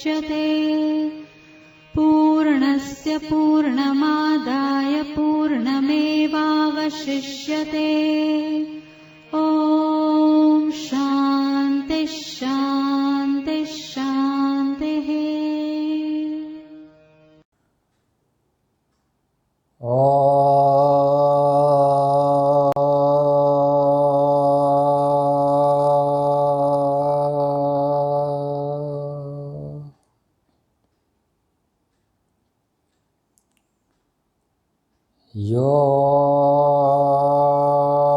मुच्यते। पूर्णस्य पूर्णमादाय पूर्णमेवावशिष्यते। ॐ शान्तिः शान्तिः शान्तिः। यो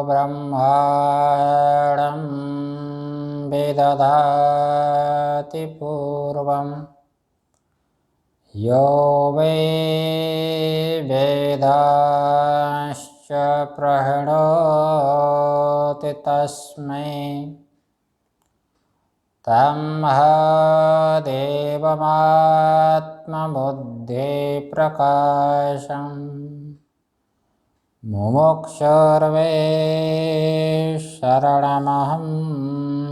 ब्रह्माणं विदधाति पूर्वं यो वै वेदांश्च प्रणोति तस्मै तन्महादेवमात्मबुद्धिप्रकाशम् मुमुक्षुर्वे शरणमहं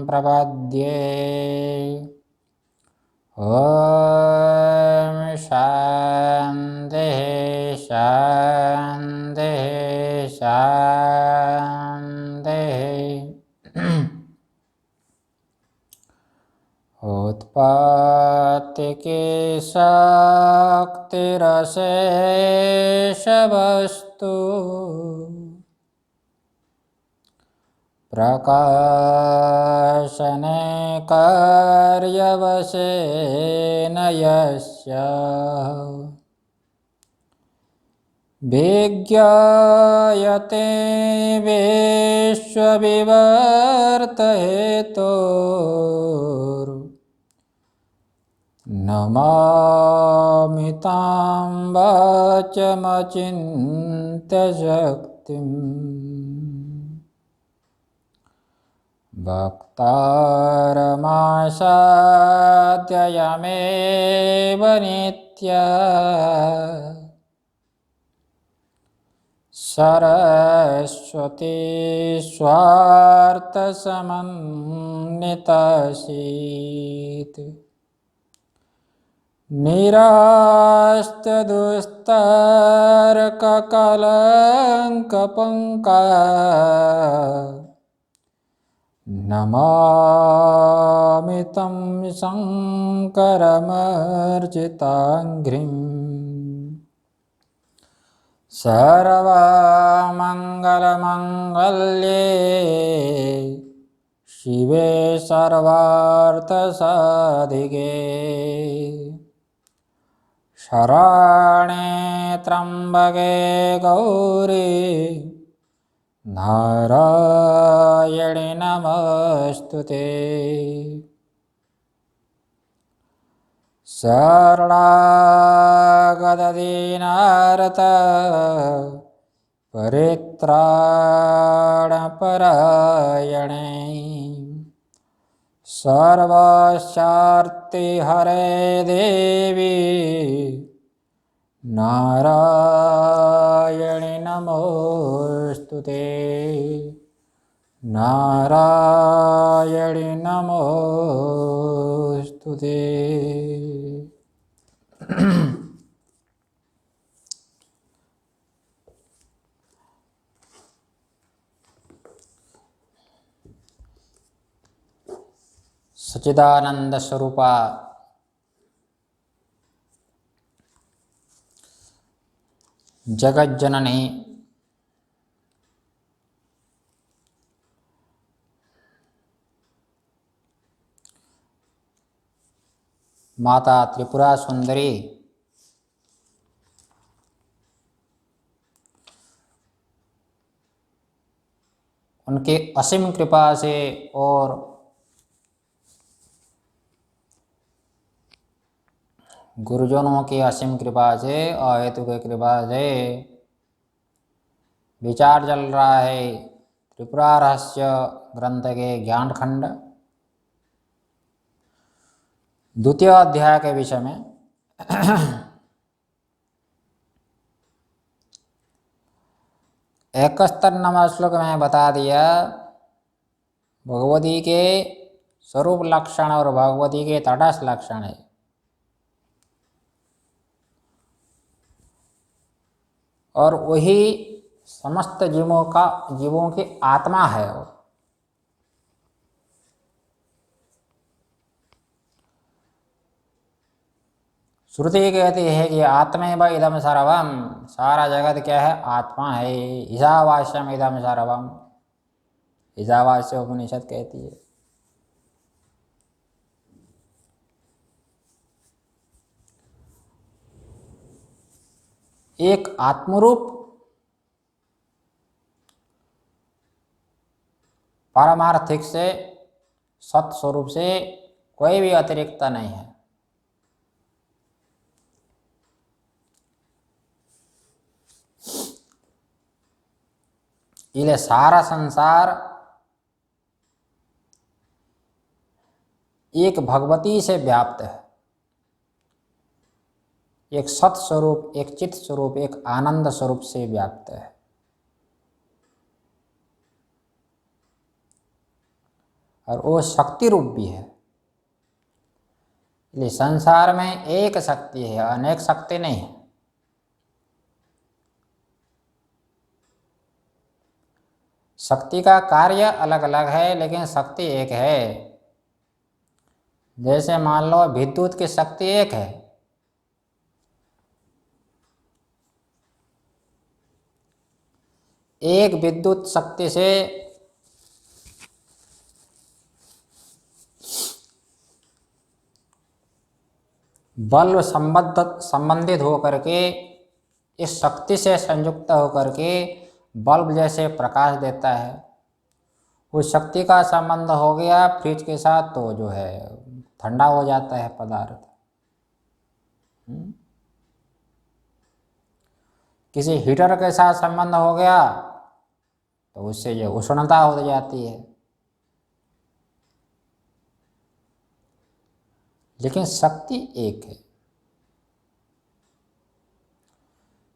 प्रपद्ये। ॐ शान्तिः शान्तिः शान्तिः। उत्पत्तिके शक्तिरशेषवस्तु प्रकाशने कार्यवशेन यस्य विज्ञायते विश्वविवर्तहेतुः नमामि तां वाचमचिन्त्यशक्तिम्। भक्तारमासाद्ययमेव नित्या सरस्वती स्वार्थसमन्वितासीत्। निरास्तदुस्तारककलङ्कपङ्का नमामि तं शङ्करमर्जिताङ्घ्रिम्। सर्वमङ्गलमङ्गल्ये शिवे सर्वार्थसाधिके शरणे त्र्यम्बके गौरी नारायणि नमोऽस्तुते। शरणागतदीनार्त परित्राणपरायणे सर्वशार्तिहरे देवी नारायणि नमोऽस्तुते। नारायणि नमोऽस्तुते। सच्चिदानंद स्वरूपा जगज्जननी माता त्रिपुरा सुंदरी उनके असीम कृपा से और गुरुजनों की असीम कृपा से अहेतु की कृपा से विचार चल रहा है त्रिपुरा रहस्य ग्रंथ के ज्ञान खंड द्वितीय अध्याय के विषय में। एकस्तर नंबर श्लोक में बता दिया भगवती के स्वरूप लक्षण और भगवती के तटस्थ लक्षण है। और वही समस्त जीवों की आत्मा है वो। श्रुति कहती है कि आत्मैव इदम सर्वम, सारा जगत क्या है? आत्मा है। ईशावास्यम इदम सर्वम, ईशावास्य उपनिषद कहती है। एक आत्मरूप पारमार्थिक से, सत स्वरूप से कोई भी अतिरिक्त नहीं है। इसलिए सारा संसार एक भगवती से व्याप्त है, एक सत स्वरूप, एक चित स्वरूप, एक आनंद स्वरूप से व्याप्त है। और वो शक्ति रूप भी है। इसलिए संसार में एक शक्ति है, अनेक शक्ति नहीं है। शक्ति का कार्य अलग अलग है, लेकिन शक्ति एक है। जैसे मान लो विद्युत की शक्ति एक है, एक विद्युत शक्ति से बल्ब संबंधित होकर के, इस शक्ति से संयुक्त होकर के बल्ब जैसे प्रकाश देता है। उस शक्ति का संबंध हो गया फ्रिज के साथ, तो जो है ठंडा हो जाता है पदार्थ। किसी हीटर के साथ संबंध हो गया तो उससे जो उष्णता हो जाती है। लेकिन शक्ति एक है।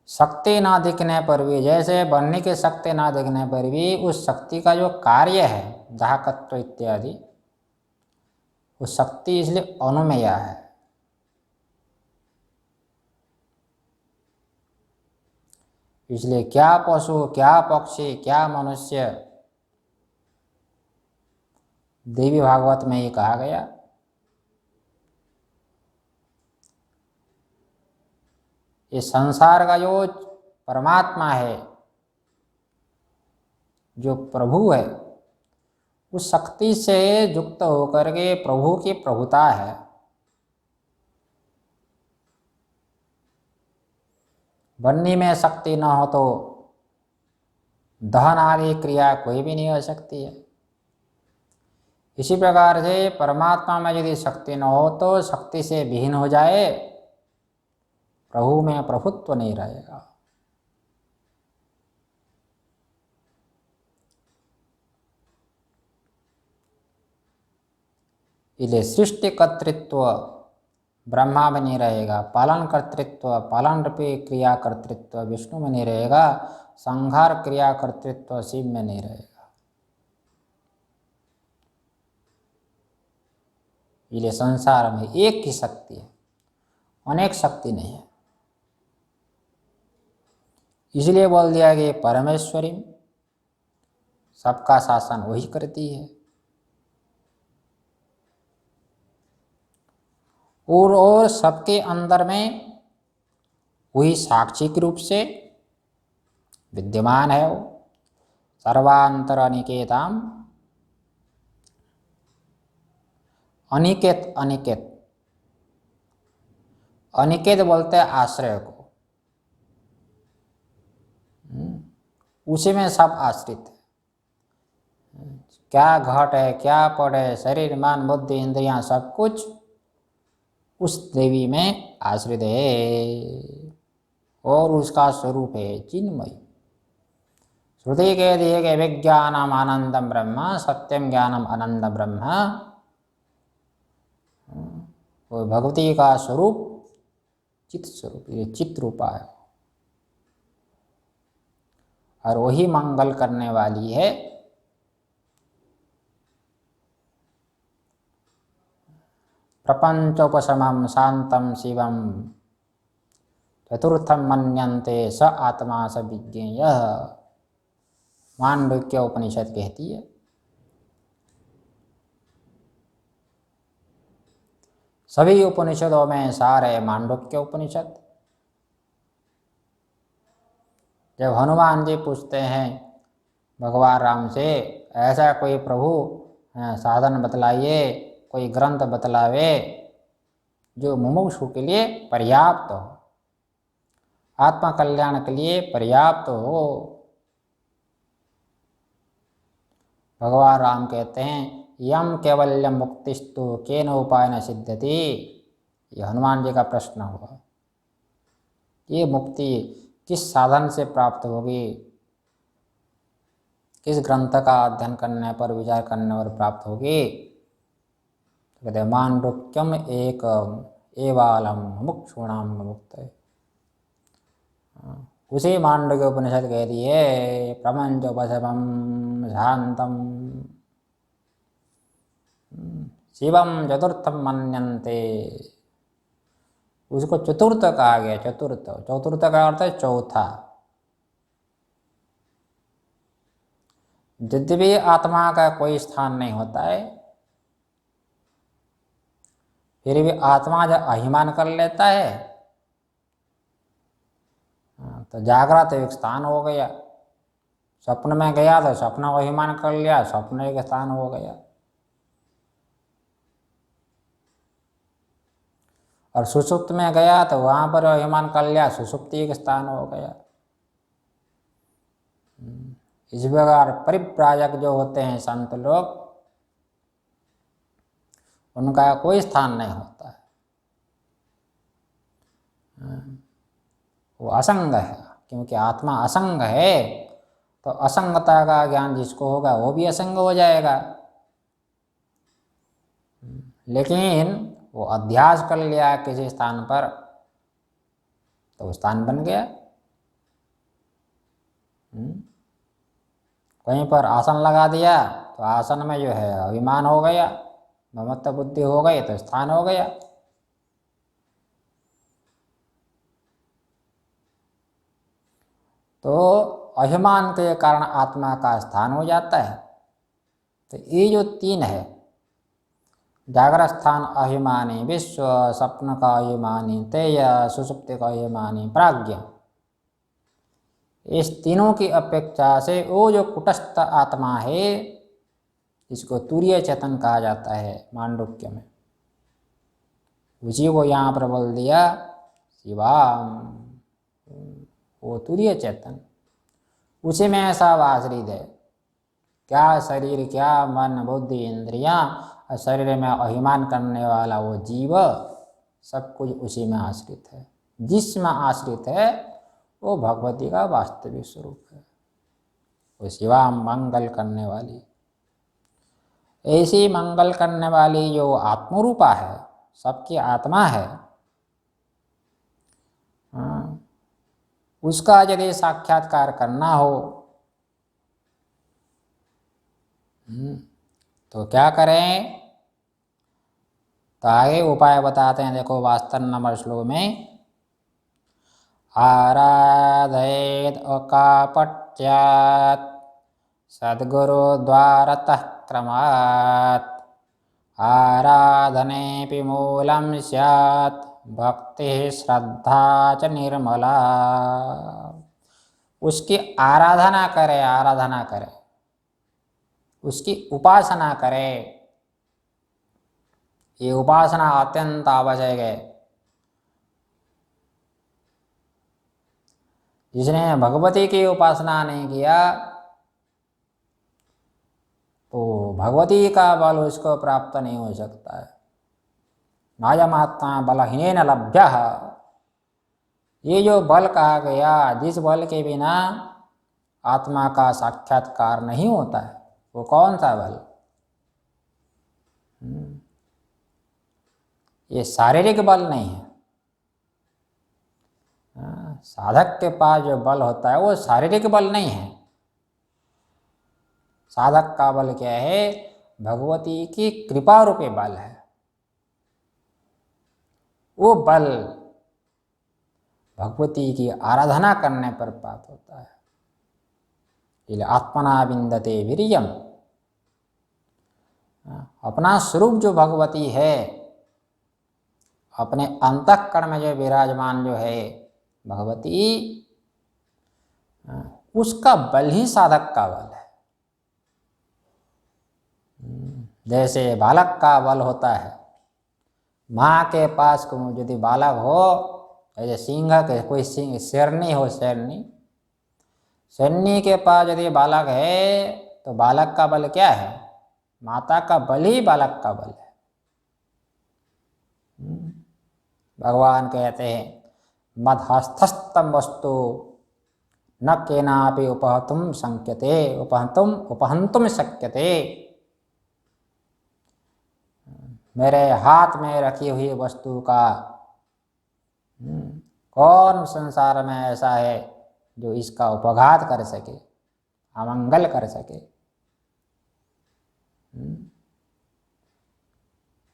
शक्ति ना दिखने पर भी, जैसे बनने की शक्ति ना दिखने पर भी उस शक्ति का जो कार्य है, दाहकत्व इत्यादि, उस शक्ति इसलिए अनुमेय है। इसलिए क्या पशु, क्या पक्षी, क्या मनुष्य, देवी भागवत में ये कहा गया। ये संसार का जो परमात्मा है, जो प्रभु है, उस शक्ति से युक्त होकर के प्रभु की प्रभुता है। बनने में शक्ति न हो तो दहन आदि क्रिया कोई भी नहीं हो सकती है। इसी प्रकार से परमात्मा में यदि शक्ति न हो तो शक्ति से विहीन हो जाए, प्रभु में प्रभुत्व नहीं रहेगा। इसलिए सृष्टि कर्तृत्व ब्रह्मा में नहीं रहेगा, पालन कर्तृत्व, पालन रूपी क्रिया कर्तृत्व विष्णु में नहीं रहेगा, संहार क्रिया कर्तृत्व शिव में नहीं रहेगा। इसलिए संसार में एक ही शक्ति है, अनेक शक्ति नहीं है। इसलिए बोल दिया कि परमेश्वरी, सबका शासन वही करती है। और सबके अंदर में वही साक्षी के रूप से विद्यमान है। वो सर्वांतर अनिकेताम, अनिकेत, अनिकेत, अनिकेत बोलते हैं आश्रय को। उसी में सब आश्रित है। क्या घट है, क्या पड़ है, शरीर मन बुद्धि इंद्रियां सब कुछ उस देवी में आश्रित है। और उसका स्वरूप है चिन्मय। श्रुति कह दिए कि विज्ञानम आनंदम ब्रह्म, सत्यम ज्ञानम आनंद ब्रह्म। वो भगवती का स्वरूप चित स्वरूप, ये चित रूपा है। और वही मंगल करने वाली है। प्रपंचोपशमम शांतम शिवम चतुर्थम मन्यन्ते स आत्मा स विज्ञेयः, मांडुक्य उपनिषद कहती है। सभी उपनिषदों में सार है मांडुक्य उपनिषद। जब हनुमान जी पूछते हैं भगवान राम से, ऐसा कोई प्रभु साधन बतलाइए, कोई ग्रंथ बतलावे जो मुमुक्षु के लिए पर्याप्त हो, आत्मा कल्याण के लिए पर्याप्त हो। भगवान राम कहते हैं यम केवल्यम मुक्तिस्तु केन उपाय न सिद्ध्यति। ये हनुमान जी का प्रश्न हुआ, ये मुक्ति किस साधन से प्राप्त होगी, किस ग्रंथ का अध्ययन करने पर, विचार करने पर प्राप्त होगी। तो कहते हैं मांडुक्यम एक एवालम मुक्षुणाम मुक्त। उसी मांडुक्य उपनिषद कह दिए प्रपंचोपशमं शांतम शिवम चतुर्थम मन्यन्ते। उसको चतुर्थ कहा गया। चतुर्थ, चतुर्थ का अर्थ है चौथा। यद्यपि आत्मा का कोई स्थान नहीं होता है, फिर भी आत्मा जब अभिमान कर लेता है तो जागृत एक स्थान हो गया। स्वप्न में गया तो स्वप्न अभिमान कर लिया, स्वप्न एक स्थान हो गया। और सुषुप्त में गया तो वहां पर अभिमान कर लिया, सुषुप्ति एक स्थान हो गया। इस प्रकार परिव्राजक जो होते हैं संत लोग, उनका कोई स्थान नहीं होता है, वो असंग है। क्योंकि आत्मा असंग है तो असंगता का ज्ञान जिसको होगा वो भी असंग हो जाएगा। लेकिन वो अध्यास कर लिया किसी स्थान पर तो स्थान बन गया। कहीं पर आसन लगा दिया तो आसन में जो है अभिमान हो गया, ममत्व बुद्धि हो गई तो स्थान हो गया। तो अभिमान के कारण आत्मा का स्थान हो जाता है। तो ये जो तीन है, जागृत स्थान अभिमानी, विश्व स्वप्न का अभिमानी, तेय सुषुप्ति का अभिमानी, प्राज्ञ, इस तीनों की अपेक्षा से वो जो कुटस्थ आत्मा है, इसको तुरीय चेतन कहा जाता है मांडुक्य में। उसी को यहाँ पर बोल दिया शिवाम, वो तुरीय चेतन, उसी में सब आश्रित है। क्या शरीर, क्या मन, बुद्धि, इंद्रियां, और शरीर में अभिमान करने वाला वो जीव, सब कुछ उसी में आश्रित है। जिसमें आश्रित है वो भगवती का वास्तविक स्वरूप है, वो शिवा मंगल करने वाली। ऐसी मंगल करने वाली जो आत्मरूपा है, सबकी आत्मा है, उसका यदि साक्षात्कार करना हो तो क्या करें? तो आगे उपाय बताते हैं, देखो 72 नंबर श्लोक में। आराधयेद अकापट्यात् सद्गुरु द्वारतः क्रमात् आराधनेऽपि मूलं स्यात् भक्ति श्रद्धा च निर्मला। उसकी आराधना करे, आराधना करे, उसकी उपासना करे। ये उपासना अत्यंत आवश्यक है। जिसने भगवती की उपासना नहीं किया तो भगवती का बल उसको प्राप्त नहीं हो सकता है। नायमात्मा बलहीन लभ्यः, ये जो बल कहा गया, जिस बल के बिना आत्मा का साक्षात्कार नहीं होता है, वो कौन सा बल? ये शारीरिक बल नहीं है। साधक के पास जो बल होता है वो शारीरिक बल नहीं है। साधक का बल क्या है? भगवती की कृपा रूपी बल है। वो बल भगवती की आराधना करने पर प्राप्त होता है। इसलिए आत्मना विंदते वीर्यम, अपना स्वरूप जो भगवती है, अपने अंतःकरण में जो विराजमान जो है भगवती, उसका बल ही साधक का बल है। जैसे बालक का बल होता है, माँ के पास यदि बालक हो, जैसे सिंह के कोई सिंह शेरनी हो, शेरनी के पास यदि बालक है तो बालक का बल क्या है? माता का बल ही बालक का बल है। भगवान कहते हैं मदहस्थस्तम वस्तु न केनापि उपहतुम शक्यते, उपहंतुम शक्यते। मेरे हाथ में रखी हुई वस्तु का कौन संसार में ऐसा है जो इसका उपघात कर सके, अमंगल कर सके।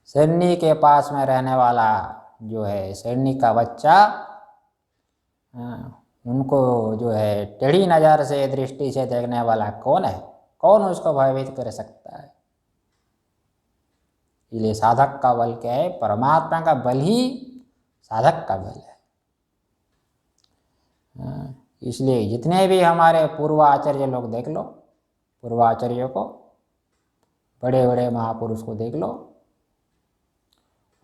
शेरनी के पास में रहने वाला जो है, शेरनी का बच्चा, उनको जो है टेढ़ी नज़र से, दृष्टि से देखने वाला कौन है? कौन उसको भयभीत कर सकता है? इसलिए साधक का बल क्या है? परमात्मा का बल ही साधक का बल है। इसलिए जितने भी हमारे पूर्वाचार्य लोग देख लो, पूर्वाचार्यों को, बड़े बड़े महापुरुष को देख लो,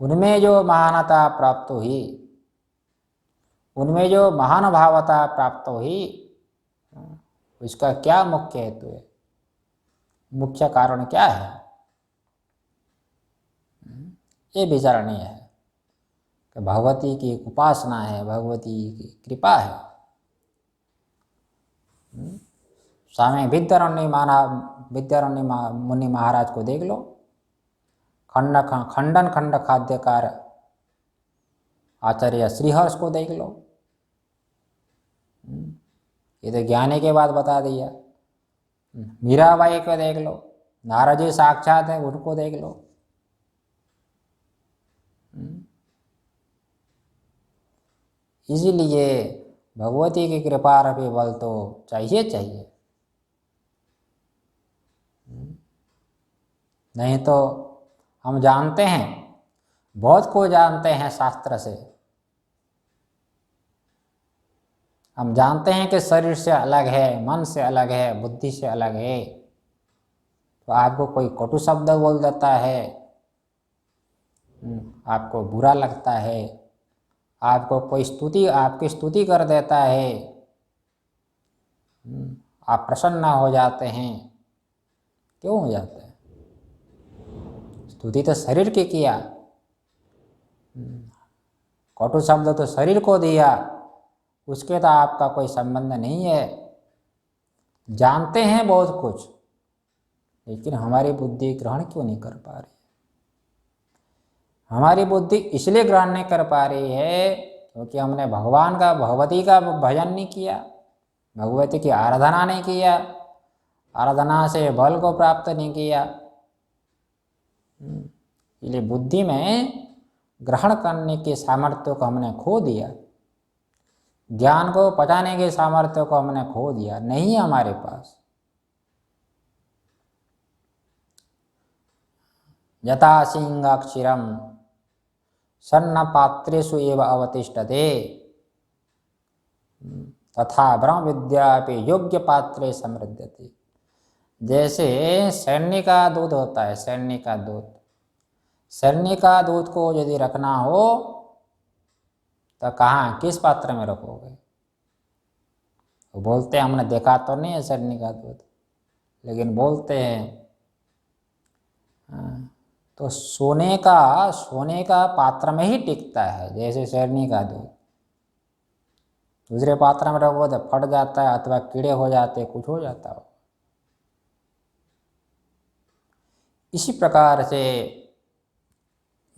उनमें जो महानता प्राप्त हुई, उनमें जो महानुभावता प्राप्त हुई, उसका क्या मुख्य हेतु है? मुख्य कारण क्या है? ये विचारणीय है कि भगवती की उपासना है, भगवती की कृपा है। स्वामी विद्यारण्य मुनि महाराज को देख लो, खंडन खंड खाद्यकार आचार्य श्रीहर्ष को देख लो। ये तो ज्ञानी के बाद बता दिया। मीराबाई को देख लो, नारद जी साक्षात है, उनको देख लो। इसीलिए भगवती की कृपा रूपी बल तो चाहिए। नहीं तो हम जानते हैं, बहुत को जानते हैं शास्त्र से, हम जानते हैं कि शरीर से अलग है, मन से अलग है, बुद्धि से अलग है। तो आपको कोई कटु शब्द बोल देता है, आपको बुरा लगता है, आपको कोई आपकी स्तुति कर देता है, आप प्रसन्न हो जाते हैं। क्यों हो जाते हैं? स्तुति तो शरीर की किया, कटु शब्द तो शरीर को दिया, उसके तो आपका कोई संबंध नहीं है। जानते हैं बहुत कुछ, लेकिन हमारी बुद्धि ग्रहण क्यों नहीं कर पा रही? हमारी बुद्धि इसलिए ग्रहण नहीं कर पा रही है क्योंकि हमने भगवती का भजन नहीं किया, भगवती की आराधना नहीं किया, आराधना से बल को प्राप्त नहीं किया। इसलिए बुद्धि में ग्रहण करने के सामर्थ्य को हमने खो दिया, ज्ञान को पचाने के सामर्थ्य को हमने खो दिया, नहीं है हमारे पास। यथा सिंहाक्षरम सन्न पात्रेषु एव अवतिष्ठते तथा ब्रह्म विद्या योग्य पात्रे समृद्धते। जैसे सैन्य का दूध होता है, सैन्य का दूध को यदि रखना हो तो कहाँ, किस पात्र में रखोगे? वो बोलते हैं, हमने देखा तो नहीं है सैन्य का दूध, लेकिन बोलते हैं। तो सोने का पात्र में ही टिकता है। जैसे सैन्य का दूध दूसरे पात्र में रखो तो फट जाता है, अथवा कीड़े हो जाते, कुछ हो जाता हो। इसी प्रकार से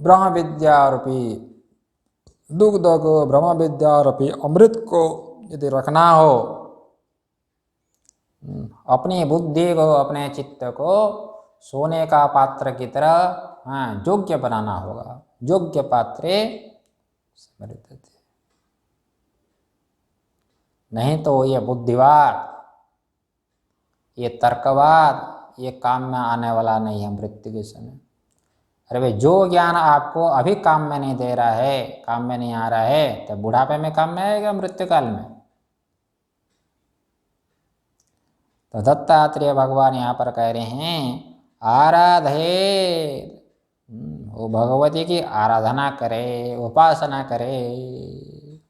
ब्रह्म विद्या रूपी दुग्ध को, ब्रह्म विद्या रूपी अमृत को यदि रखना हो, अपनी बुद्धि को, अपने चित्त को सोने का पात्र की तरह योग्य बनाना होगा। योग्य पात्रे समृद्धते। नहीं तो ये बुद्धिवाद, ये तर्कवाद, ये काम में आने वाला नहीं है मृत्यु के समय। अरे भाई, जो ज्ञान आपको अभी काम में नहीं दे रहा है, काम में नहीं आ रहा है, तो बुढ़ापे में काम में आएगा, मृत्यु काल में। तो दत्तात्रेय भगवान यहाँ पर कह रहे हैं आराधे, वो भगवती की आराधना करे, उपासना करे।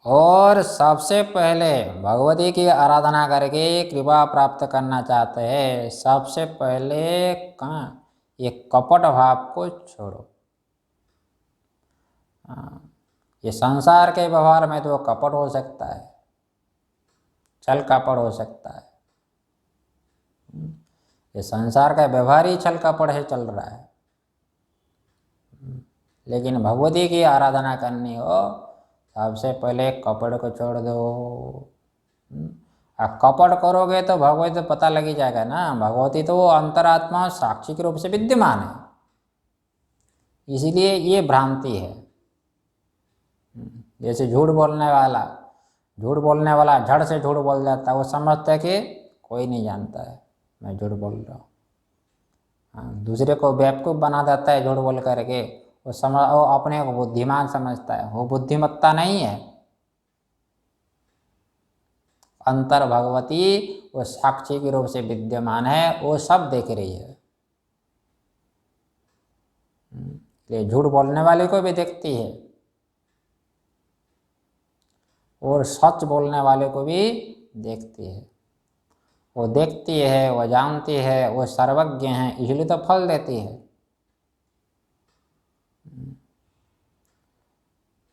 और सबसे पहले भगवती की आराधना करके कृपा प्राप्त करना चाहते हैं, सबसे पहले कहाँ, ये कपट भाव को छोड़ो। ये संसार के व्यवहार में तो कपट हो सकता है, छल कपट हो सकता है। ये संसार का व्यवहार ही छल कपट है, चल रहा है। लेकिन भगवती की आराधना करनी हो, सबसे पहले कपट को छोड़ दो। कपट करोगे तो भगवती तो पता लग ही जाएगा ना। भगवती तो वो अंतरात्मा साक्षी के रूप से विद्यमान है, इसीलिए ये भ्रांति है। जैसे झूठ बोलने वाला झड़ से झूठ बोल जाता है, वो समझता है कि कोई नहीं जानता है मैं झूठ बोल रहा हूँ। दूसरे को बेवकूफ़ बना देता है झूठ बोल करके, वो अपने को बुद्धिमान समझता है। वो बुद्धिमत्ता नहीं है। अंतर भगवती वो साक्षी के रूप से विद्यमान है, वो सब देख रही है। ये झूठ बोलने वाले को भी देखती है और सच बोलने वाले को भी देखती है। वो देखती है, वो जानती है, वो सर्वज्ञ है, इसलिए तो फल देती है।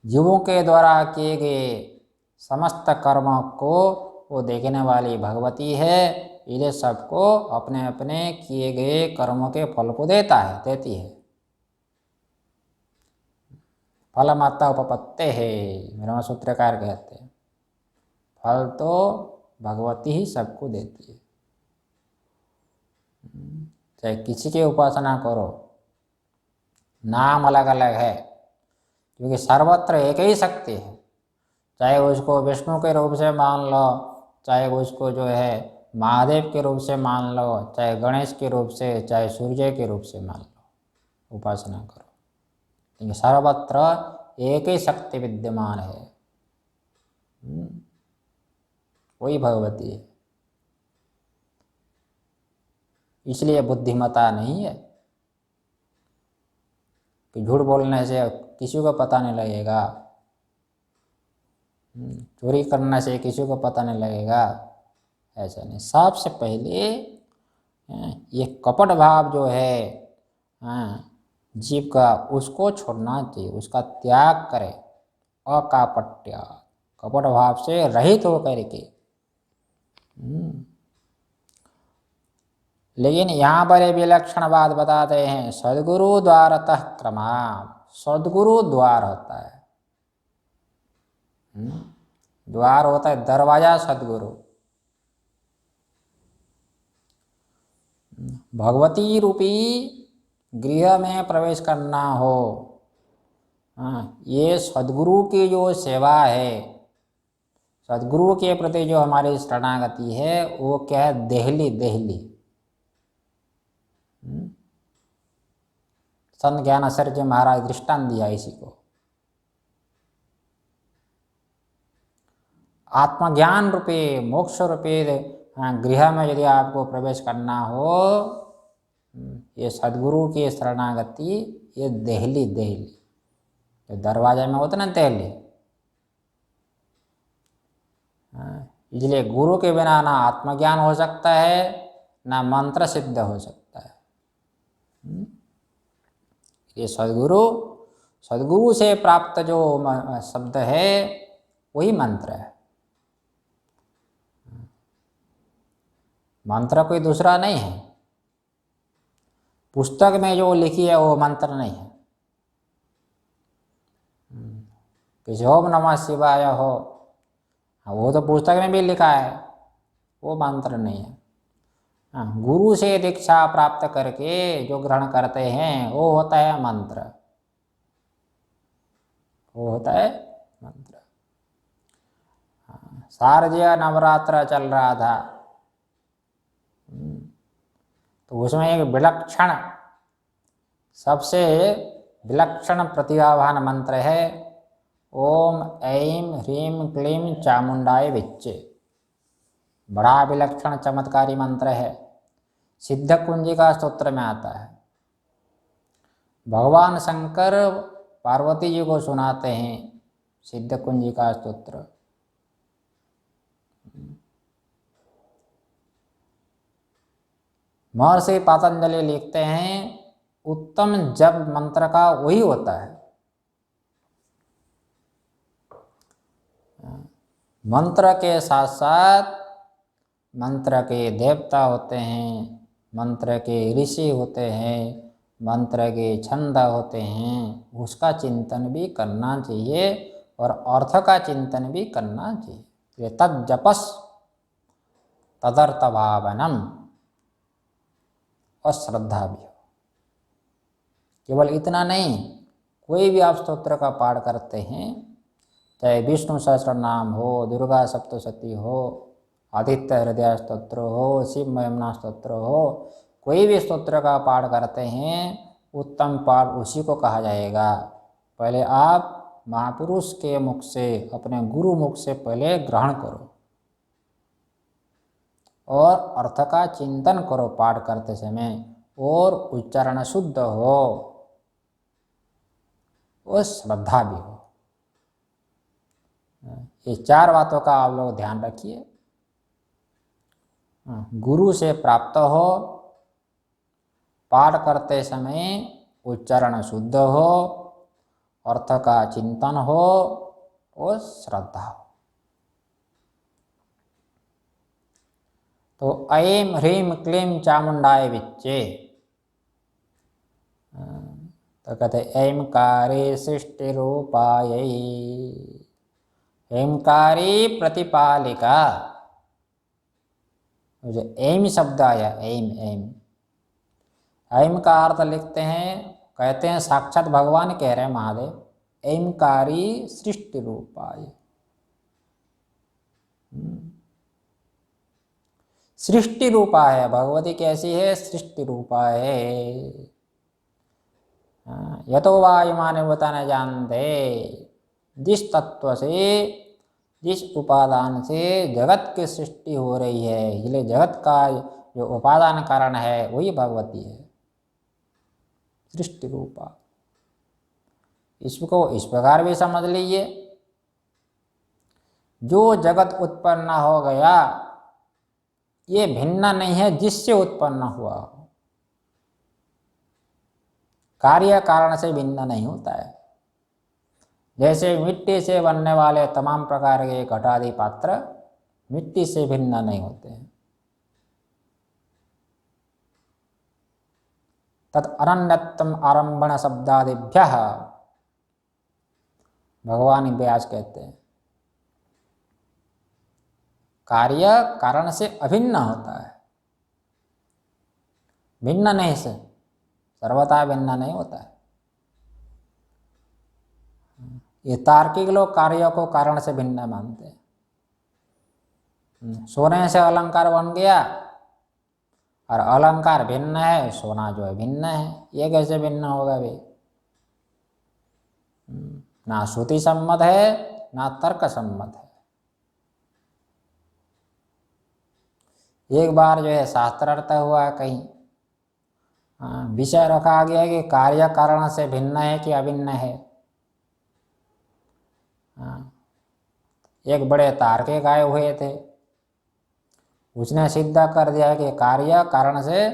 जीवों के द्वारा किए गए समस्त कर्मों को वो देखने वाली भगवती है, इसलिए सबको अपने अपने किए गए कर्मों के फल को देती है। फलमाता उपपत्ते है, ब्रह्म सूत्रकार कहते हैं। फल तो भगवती ही सबको देती है। चाहे किसी की उपासना करो, नाम अलग अलग है, क्योंकि सर्वत्र एक ही शक्ति है। चाहे उसको विष्णु के रूप से मान लो, चाहे उसको जो है महादेव के रूप से मान लो, चाहे गणेश के रूप से, चाहे सूर्य के रूप से मान लो, उपासना करो, क्योंकि सर्वत्र एक ही शक्ति विद्यमान है, वही भगवती है। इसलिए बुद्धिमता नहीं है कि झूठ बोलने से किसी को पता नहीं लगेगा, चोरी करने से किसी को पता नहीं लगेगा, ऐसा नहीं। सबसे पहले ये कपट भाव जो है जीव का, उसको छोड़ना चाहिए, उसका त्याग करे। अकापट्य, कपट भाव से रहित होकर के। लेकिन यहाँ पर एक विलक्षण बात बताते हैं, सद्गुरु द्वारतः क्रमात्। सद्गुरु द्वार होता है, द्वार होता है दरवाजा, सद्गुरु। भगवती रूपी गृह में प्रवेश करना हो, ये सद्गुरु की जो सेवा है, सद्गुरु के प्रति जो हमारी शरणागति है, वो क्या है, देहली। संत ज्ञानाचार्य जी महाराज दृष्टांत दिया इसी को। आत्मज्ञान रूपे, मोक्ष रूपे गृह में यदि आपको प्रवेश करना हो, ये सद्गुरु की शरणागति, ये देहली जो दरवाजे में होता ना, देहली। इसलिए गुरु के बिना ना आत्मज्ञान हो सकता है, ना मंत्र सिद्ध हो सकता है। ये सद्गुरु से प्राप्त जो शब्द है, वही मंत्र है। मंत्र कोई दूसरा नहीं है। पुस्तक में जो लिखी है वो मंत्र नहीं है। किसी ओम नमः शिवाय हो, वो तो पुस्तक में भी लिखा है, वो मंत्र नहीं है। गुरु से दीक्षा प्राप्त करके जो ग्रहण करते हैं, वो होता है मंत्र, वो होता है मंत्र। शारदीय नवरात्र चल रहा था, तो उसमें एक विलक्षण, सबसे विलक्षण प्रतिभावान मंत्र है ओम ऐं ह्रीं क्लीं चामुंडाय विच्चे। बड़ा विलक्षण चमत्कारी मंत्र है, सिद्ध कुंजिका स्तोत्र में आता है। भगवान शंकर पार्वती जी को सुनाते हैं सिद्ध कुंजिका स्तोत्र। महर्षि पतंजलि लिखते हैं उत्तम जप मंत्र का वही होता है। मंत्र के साथ साथ मंत्र के देवता होते हैं, मंत्र के ऋषि होते हैं, मंत्र के छंद होते हैं, उसका चिंतन भी करना चाहिए और अर्थ का चिंतन भी करना चाहिए। तद जपस तदर्थ भावनम, और श्रद्धा भी हो। केवल इतना नहीं, कोई भी आप स्तोत्र का पाठ करते हैं, चाहे विष्णु सहस्त्र नाम हो, दुर्गा सप्तशती हो, आदित्य हृदय स्तोत्र हो, शिव महिमा स्तोत्र हो, कोई भी स्तोत्र का पाठ करते हैं, उत्तम पाठ उसी को कहा जाएगा। पहले आप महापुरुष के मुख से, अपने गुरु मुख से पहले ग्रहण करो और अर्थ का चिंतन करो पाठ करते समय, और उच्चारण शुद्ध हो और श्रद्धा भी हो। ये चार बातों का आप लोग ध्यान रखिए। गुरु से प्राप्त हो, पाठ करते समय उच्चारण शुद्ध हो, अर्थ का चिंतन हो और श्रद्धा हो। तो ऐं ह्रीं क्लीं चामुंडाय विच्चे, तो कहते ऐंकारे सृष्टि रूपायै, ऐंकारी प्रतिपालिका। जो ऐं शब्द आया, ऐं का अर्थ लिखते हैं, कहते हैं साक्षात भगवान कह रहे हैं महादेव, ऐंकारी सृष्टि रूपाय। सृष्टि रूपा है भगवती, कैसी है? सृष्टि रूपा है। यतो वायुमाने होता न जानते, जिस तत्व से, जिस उपादान से जगत की सृष्टि हो रही है, इसलिए जगत का जो उपादान कारण है वही भगवती है, सृष्टि रूपा। इसको इस प्रकार भी समझ लीजिए, जो जगत उत्पन्न हो गया ये भिन्न नहीं है जिससे उत्पन्न हुआ हो, कार्य कारण से भिन्न नहीं होता है। जैसे मिट्टी से बनने वाले तमाम प्रकार के घटादि पात्र मिट्टी से भिन्न नहीं होते हैं। तत् अनन्यत्वम आरंभण शब्दादिभ्यः, भगवान व्यास कहते हैं कार्य कारण से अभिन्न होता है, भिन्न नहीं से, सर्वथा भिन्न नहीं होता है। ये तार्किक लोग कार्य को कारण से भिन्न मानते हैं। सोने से अलंकार बन गया और अलंकार भिन्न है, सोना जो है भिन्न है, ये कैसे भिन्न होगा भाई? ना श्रुति सम्मत है ना तर्क सम्मत है। एक बार जो है शास्त्रार्थ हुआ कहीं, विषय रखा गया कि कार्य कारण से भिन्न है कि अभिन्न है। एक बड़े तार्किक आए हुए थे, उसने सिद्ध कर दिया कि कार्य कारण से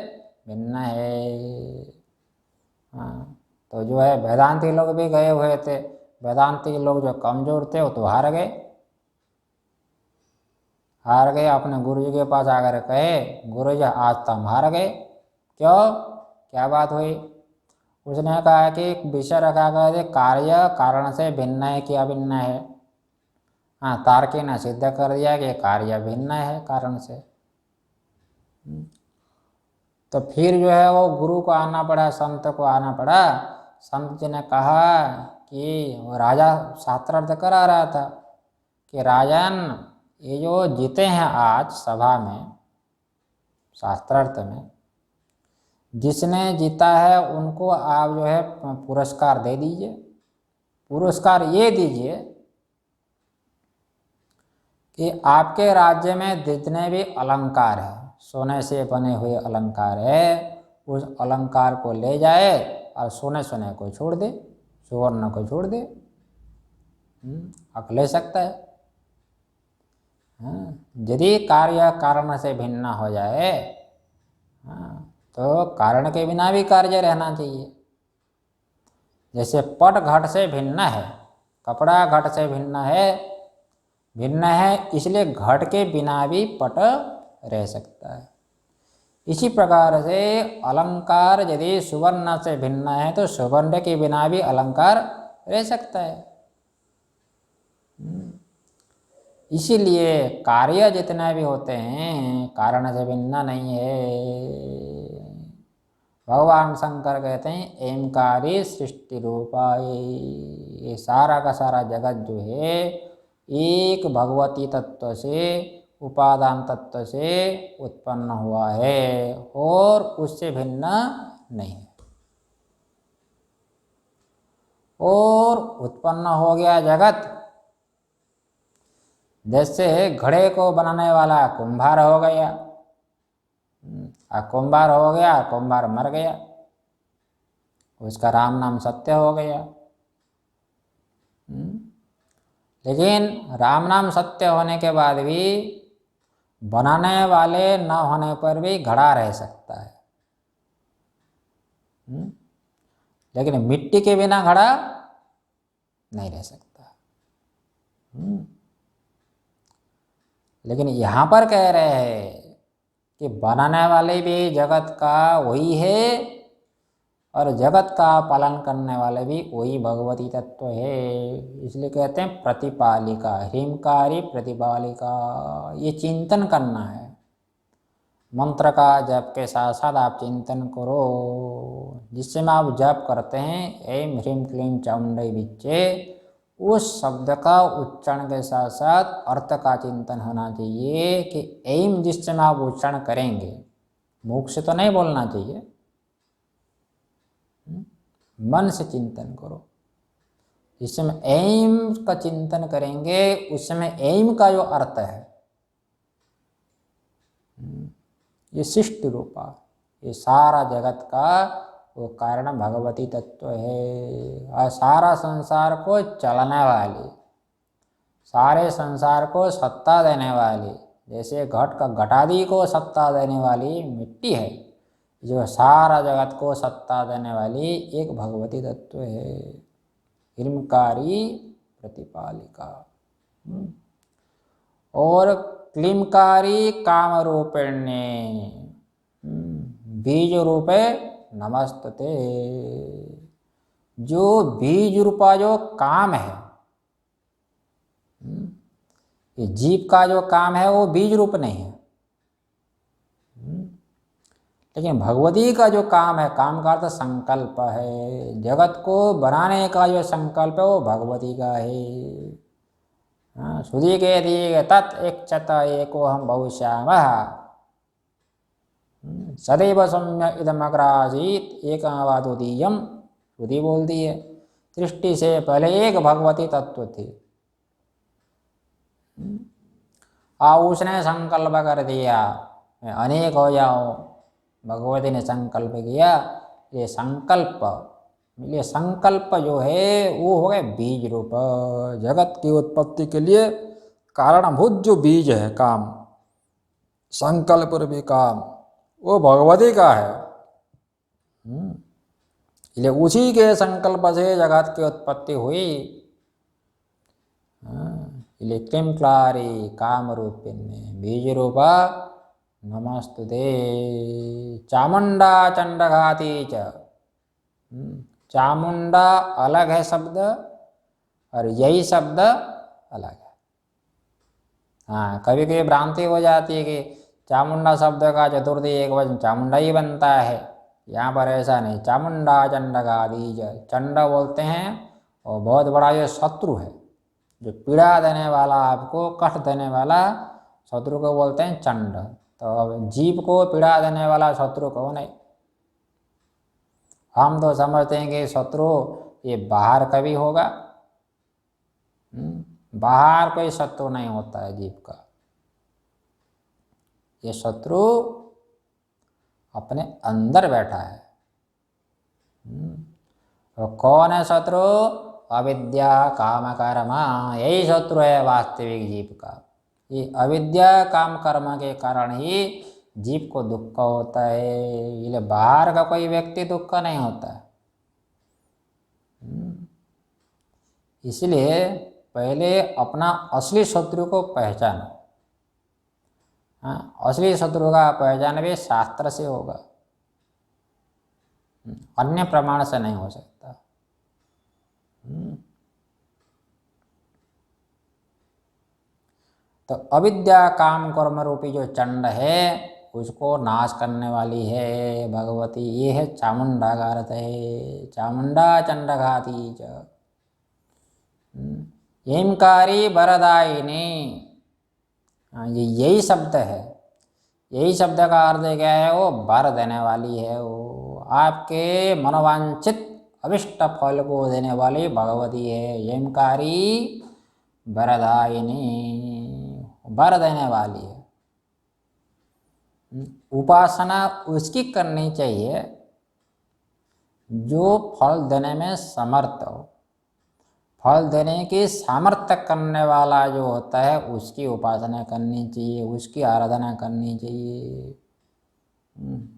भिन्न है। तो जो है वेदांती लोग भी गए हुए थे, वेदांती लोग जो कमजोर थे वो तो हार गए, अपने गुरु जी के पास आकर कहे गुरु जी आज तो हम हार गए। क्यों, क्या बात हुई? उसने कहा कि विषय रखा गया कार्य कारण से भिन्न है कि अभिन्न है। तार्किक ने सिद्ध कर दिया कि कार्य भिन्न है कारण से। तो फिर जो है वो गुरु को आना पड़ा, संत को आना पड़ा। संत जी ने कहा कि वो राजा शास्त्रार्थ करा रहा था कि राजन ये जो जीते हैं आज सभा में, शास्त्रार्थ में, जिसने जीता है उनको आप जो है पुरस्कार दे दीजिए। पुरस्कार ये दीजिए कि आपके राज्य में जितने भी अलंकार है, सोने से बने हुए अलंकार है, उस अलंकार को ले जाए और सोने सोने को छोड़ दे, सुवर्ण को छोड़ दे। आप ले सकता है। यदि कार्य कारण से भिन्न हो जाए, तो कारण के बिना भी कार्य रहना चाहिए। जैसे पट घट से भिन्न है, कपड़ा घट से भिन्न है, इसलिए घट के बिना भी पट रह सकता है। इसी प्रकार से अलंकार यदि सुवर्ण से भिन्न है तो सुवर्ण के बिना भी अलंकार रह सकता है। इसीलिए कार्य जितने भी होते हैं कारण से भिन्न नहीं है। भगवान शंकर कहते हैं एमकारी सृष्टि रूपा, ये सारा का सारा जगत जो है एक भगवती तत्व से, उपादान तत्व से उत्पन्न हुआ है और उससे भिन्न नहीं है। और उत्पन्न हो गया जगत, जैसे घड़े को बनाने वाला कुंभार हो गया, कुंभार हो गया, कुंभार मर गया, उसका राम नाम सत्य हो गया। लेकिन राम नाम सत्य होने के बाद भी बनाने वाले न होने पर भी घड़ा रह सकता है। लेकिन मिट्टी के बिना घड़ा नहीं रह सकता। लेकिन यहाँ पर कह रहे हैं कि बनाने वाले भी जगत का वही है और जगत का पालन करने वाले भी वही भगवती तत्व है। इसलिए कहते हैं प्रतिपालिका, ह्रीमकारी प्रतिपालिका। ये चिंतन करना है। मंत्र का जप के साथ साथ आप चिंतन करो। जिस समय आप जप करते हैं ऐं ह्रीं क्लीं चामुंडै विच्चे, उस शब्द का उच्चारण के साथ साथ अर्थ का चिंतन होना चाहिए कि ऐं जिस समय आप उच्चारण करेंगे, मुख से तो नहीं बोलना चाहिए, मन से चिंतन करो। जिस समय ऐं का चिंतन करेंगे उस समय ऐं का जो अर्थ है, ये सृष्टि रूपा, ये सारा जगत का वो कारण भगवती तत्व है। और सारा संसार को चलाने वाली, सारे संसार को सत्ता देने वाली, जैसे घट का घटादि को सत्ता देने वाली मिट्टी है, जो सारा जगत को सत्ता देने वाली एक भगवती तत्व है, ह्रीमकारी प्रतिपालिका। और क्लीमकारी काम रूपिण्ये, बीज रूपे नमस्तते। जो बीज रूपा जो काम है, ये जीव का जो काम है वो बीज रूप नहीं है, लेकिन भगवती का जो काम है, काम का अर्थ संकल्प है, जगत को बनाने का जो संकल्प है वो भगवती का है। श्रुति कहती है तत् इच्छत एको हम बहुश्यामः, सदैव सम्य इदमग्रासीत एकवादुदीयम। श्रुति बोलती है सृष्टि से पहले एक भगवती तत्व थी, उसने संकल्प कर दिया मैं अनेक हो जाऊं। भगवती ने संकल्प किया। ये संकल्प जो है वो हो गए बीज रूप। जगत की उत्पत्ति के लिए कारणभूत जो बीज है काम, संकल्प रूपी काम, वो भगवती का है। इसलिए उसी के संकल्प से जगत की उत्पत्ति हुई। इसलिए क्लीमकारी काम रूपिणी बीज रूपा नमस्तुते। चामुंडा चंडघाती च, चामुंडा अलग है शब्द और यही शब्द अलग है। कभी कभी भ्रांति हो जाती है कि चामुंडा शब्द का चतुर्थी एक वचन चामुंडा ही बनता है। यहाँ पर ऐसा नहीं। चामुंडा चंडघाती च, चंड बोलते हैं और बहुत बड़ा ये शत्रु है, जो पीड़ा देने वाला, आपको कष्ट देने वाला शत्रु को बोलते हैं चंड। तो जीव को पीड़ा देने वाला शत्रु कौन है? हम तो समझते हैं कि शत्रु ये बाहर का भी होगा। बाहर कोई शत्रु नहीं होता है जीव का। ये शत्रु अपने अंदर बैठा है। तो कौन है शत्रु? अविद्या काम कर्म, यही शत्रु है वास्तविक जीव का। ये अविद्या काम कर्म के कारण ही जीव को दुख होता है। ये बाहर का कोई व्यक्ति दुख नहीं होता है। इसलिए पहले अपना असली शत्रु को पहचानो। असली शत्रु का पहचान भी शास्त्र से होगा, अन्य प्रमाण से नहीं हो सकता। तो अविद्या काम कर्म रूपी जो चंड है उसको नाश करने वाली है भगवती। ये है चामुंडा का अर्थ है, चामुंडा चंड घाती च हेमकारी वरदायिनी। ये यही शब्द है। यही शब्द का अर्थ क्या है? वो वर देने वाली है, वो आपके मनोवांछित अभिष्ट फल को देने वाली भगवती है। हेमकारी वरदायिनी, वर देने वाली है। उपासना उसकी करनी चाहिए जो फल देने में समर्थ हो। फल देने की सामर्थ्य करने वाला जो होता है उसकी उपासना करनी चाहिए, उसकी आराधना करनी चाहिए।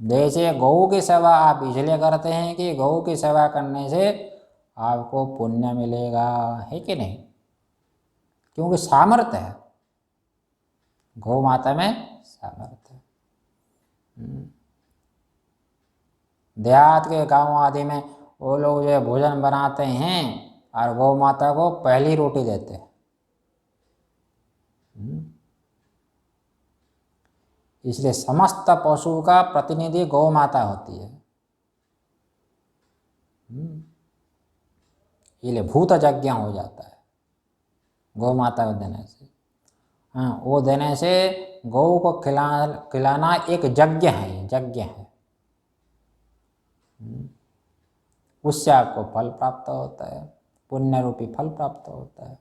जैसे गौ की सेवा आप इसलिए करते हैं कि गौ की सेवा करने से आपको पुण्य मिलेगा, है कि नहीं? क्योंकि सामर्थ्य है, गौ माता में सामर्थ्य है। देहात के गांव आदि में वो लोग जो भोजन बनाते हैं और गौ माता को पहली रोटी देते हैं। इसलिए समस्त पशु का प्रतिनिधि गौ माता होती है। इसलिए भूत यज्ञ हो जाता है गौ माता को देने से। हाँ, वो देने से गौ को खिलाना एक यज्ञ है, यज्ञ है। उससे आपको फल प्राप्त होता है, पुण्य रूपी फल प्राप्त होता है।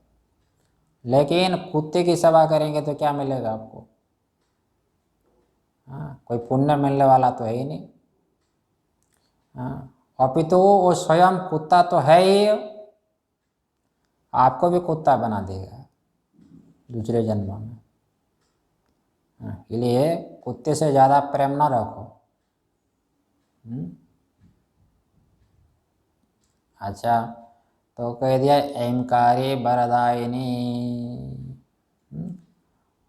लेकिन कुत्ते की सेवा करेंगे तो क्या मिलेगा आपको? हाँ, कोई पुण्य मिलने वाला तो है ही नहीं। हाँ, अपितु वो स्वयं कुत्ता तो है ही, आपको भी कुत्ता बना देगा दूसरे जन्म में। इसलिए कुत्ते से ज़्यादा प्रेम न रखो। अच्छा, तो कह दिया एमकारी वरदायिनी।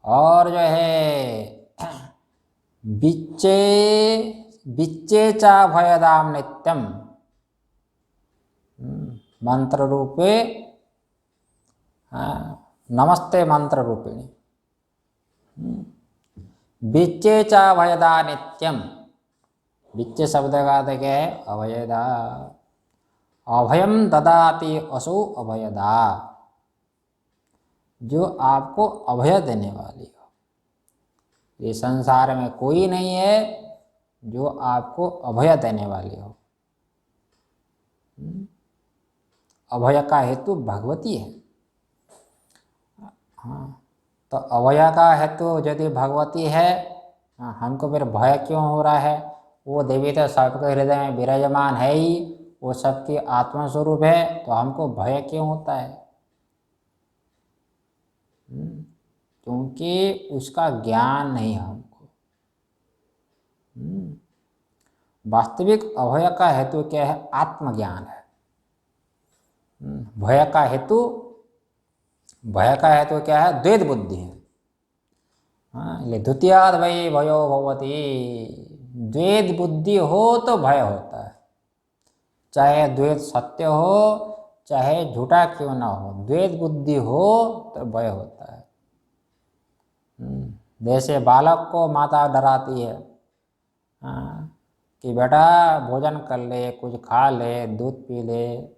और जो है बिच्चे बिच्चे चा भयदाम नित्यम, मंत्र रूपे नमस्ते मंत्र रूपिणी। बिच्चे चा भयदा नित्यम। बिच्चे शब्द का अर्थ क्या है? अभयदा। अभयम ददाति असो अभयदा, जो आपको अभय देने वाली हो। ये संसार में कोई नहीं है जो आपको अभय देने वाली हो। अभय का हेतु भगवती है। हाँ, तो अभय का हेतु यदि भगवती है, हमको फिर भय क्यों हो रहा है? वो देवी तो सबके हृदय में विराजमान है ही, वो सबकी आत्मा स्वरूप है, तो हमको भय क्यों होता है? क्योंकि उसका ज्ञान नहीं है हमको। वास्तविक अभय का हेतु क्या है? आत्मज्ञान है। भय का हेतु क्या है? द्वैत बुद्धि है। हाँ, द्वितीयाद भय भयो भवति। द्वैत बुद्धि हो तो भय होता है, चाहे द्वैत सत्य हो चाहे झूठा क्यों ना हो, द्वैत बुद्धि हो तो भय होता है। जैसे बालक को माता डराती है कि बेटा भोजन कर ले, कुछ खा ले, दूध पी ले,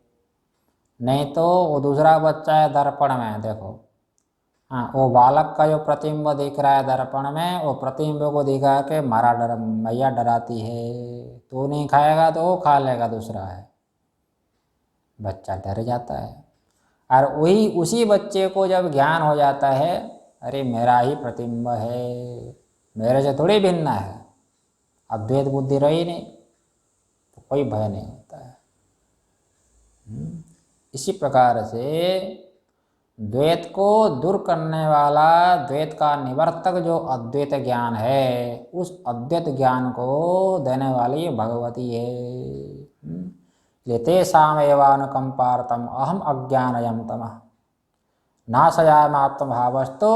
नहीं तो वो दूसरा बच्चा है दर्पण में, देखो, हाँ, वो बालक का जो प्रतिबिंब दिख रहा है दर्पण में, वो प्रतिबिंब को दिखा के मारा डर मैया डराती है, तू नहीं खाएगा तो वो खा लेगा, दूसरा है, बच्चा डर जाता है। और वही उसी बच्चे को जब ज्ञान हो जाता है, अरे मेरा ही प्रतिबिंब है, मेरे से थोड़ी भिन्न है, अद्वैत बुद्धि रही नहीं, तो कोई भय नहीं होता है। इसी प्रकार से द्वैत को दूर करने वाला, द्वैत का निवर्तक जो अद्वैत ज्ञान है, उस अद्वैत ज्ञान को देने वाली भगवती है। तेषामेवानुकंपार्थम अहम अज्ञानयम तमः नाशयामात्म भावस्तु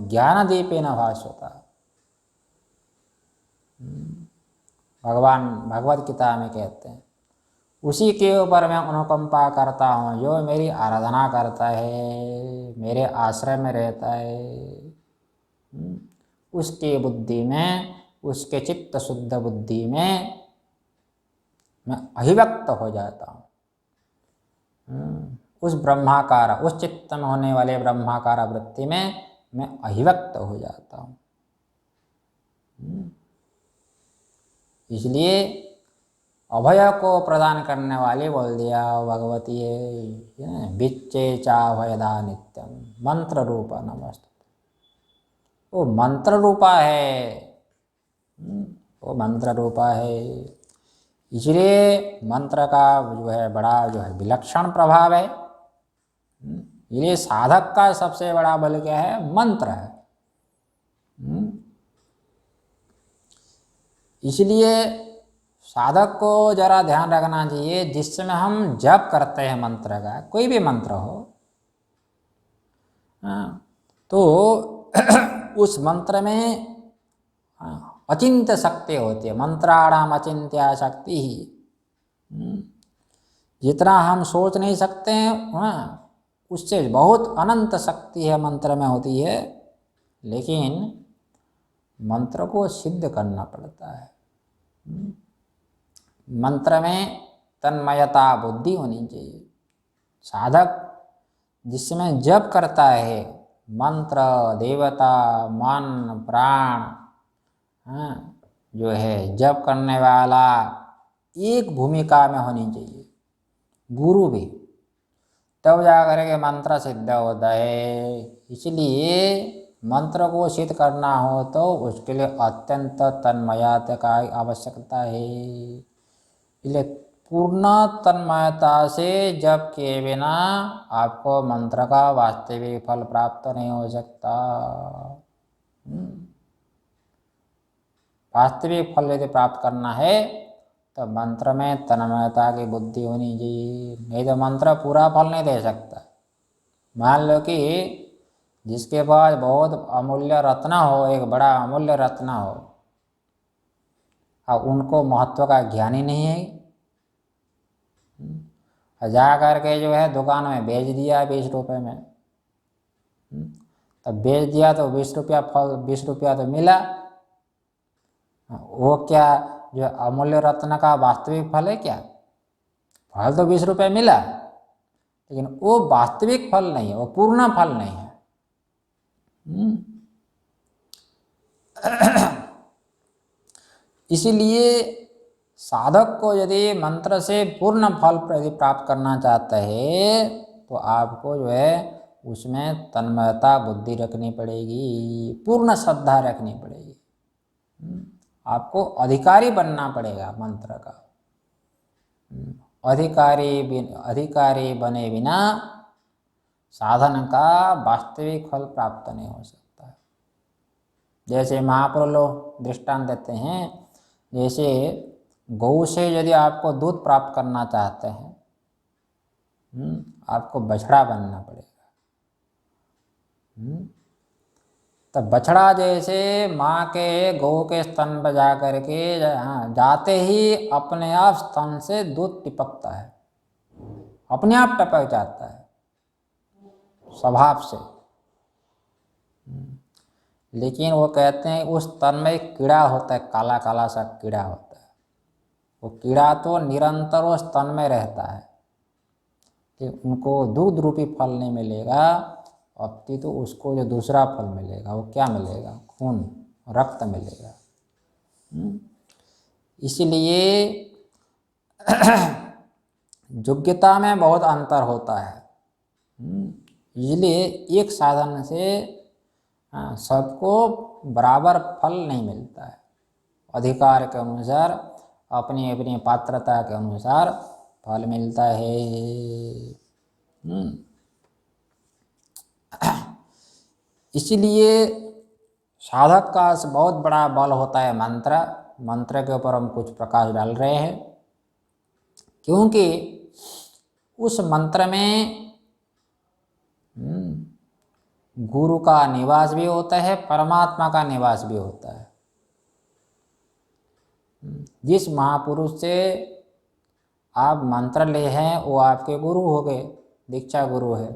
ज्ञानदीपेन भास्वता। भगवान भगवत गीता में कहते हैं, उसी के ऊपर मैं अनुकंपा करता हूँ जो मेरी आराधना करता है, मेरे आश्रय में रहता है। उसके बुद्धि में, उसके चित्त शुद्ध बुद्धि में मैं अभिव्यक्त हो जाता हूँ। उस ब्रह्माकार, उस चित्त में होने वाले ब्रह्माकार वृत्ति में मैं अभिव्यक्त हो जाता हूँ। इसलिए अभय को प्रदान करने वाली बोल दिया भगवती है, बिच्चे चाभयदा नित्यम मंत्र रूपा नमस्ते। वो मंत्र रूपा है, वो मंत्र रूपा है। इसलिए मंत्र का जो है बड़ा जो है विलक्षण प्रभाव है। ये साधक का सबसे बड़ा बल क्या है? मंत्र है। इसलिए साधक को जरा ध्यान रखना चाहिए, जिस समय हम जप करते हैं मंत्र का, कोई भी मंत्र हो, तो उस मंत्र में अचिंत्य शक्ति होती है। मंत्राणाम अचिंत्या शक्ति ही, जितना हम सोच नहीं सकते हैं उससे बहुत अनंत शक्ति है मंत्र में होती है। लेकिन मंत्र को सिद्ध करना पड़ता है। मंत्र में तन्मयता बुद्धि होनी चाहिए। साधक जिसमें जप करता है, मंत्र, देवता, मन, प्राण, जो है जप करने वाला एक भूमिका में होनी चाहिए, गुरु भी, तब जाकर के मंत्र सिद्ध होता है। इसलिए मंत्र को सिद्ध करना हो तो उसके लिए अत्यंत तन्मयता का आवश्यकता है। इसलिए पूर्ण तन्मयता से जप किए बिना आपको मंत्र का वास्तविक फल प्राप्त नहीं हो सकता। वास्तविक फल यदि प्राप्त करना है तो मंत्र में तन्मयता की बुद्धि होनी चाहिए, नहीं तो मंत्र पूरा फल नहीं दे सकता। मान लो कि जिसके पास बहुत अमूल्य रत्न हो, एक बड़ा अमूल्य रत्न हो, अब उनको महत्व का ज्ञान ही नहीं है, जा करके जो है दुकान में बेच दिया 20 रुपये में, तब बेच दिया तो 20 रुपया फल, 20 रुपया तो मिला। वो क्या जो अमूल्य रत्न का वास्तविक फल है क्या? फल तो 20 रुपये मिला, लेकिन वो वास्तविक फल नहीं है, वो पूर्ण फल नहीं है। इसीलिए साधक को यदि मंत्र से पूर्ण फल यदि प्राप्त करना चाहता है तो आपको जो है उसमें तन्मयता बुद्धि रखनी पड़ेगी, पूर्ण श्रद्धा रखनी पड़ेगी। आपको अधिकारी बनना पड़ेगा मंत्र का। अधिकारी बने बिना साधन का वास्तविक फल प्राप्त नहीं हो सकता है। जैसे महापुरुष लोग दृष्टांत देते हैं, जैसे गौ से यदि आपको दूध प्राप्त करना चाहते हैं, आपको बछड़ा बनना पड़ेगा। तो बछड़ा जैसे माँ के गौ के स्तन पर जा करके जाते ही अपने आप स्तन से दूध टपकता है, अपने आप टपक जाता है स्वभाव से। लेकिन वो कहते हैं उस स्तन में एक कीड़ा होता है, काला काला सा कीड़ा होता है। वो कीड़ा तो निरंतर वो स्तन में रहता है, कि उनको दूध रूपी फल नहीं मिलेगा, अपितु उसको जो दूसरा फल मिलेगा वो क्या मिलेगा? खून, रक्त मिलेगा। इसलिए योग्यता में बहुत अंतर होता है। इसलिए एक साधन से सबको बराबर फल नहीं मिलता है। अधिकार के अनुसार, अपनी अपनी पात्रता के अनुसार फल मिलता है। इसलिए साधक का बहुत बड़ा बल होता है मंत्र। मंत्र के ऊपर हम कुछ प्रकाश डाल रहे हैं, क्योंकि उस मंत्र में गुरु का निवास भी होता है, परमात्मा का निवास भी होता है। जिस महापुरुष से आप मंत्र ले हैं वो आपके गुरु हो गए, दीक्षा गुरु है।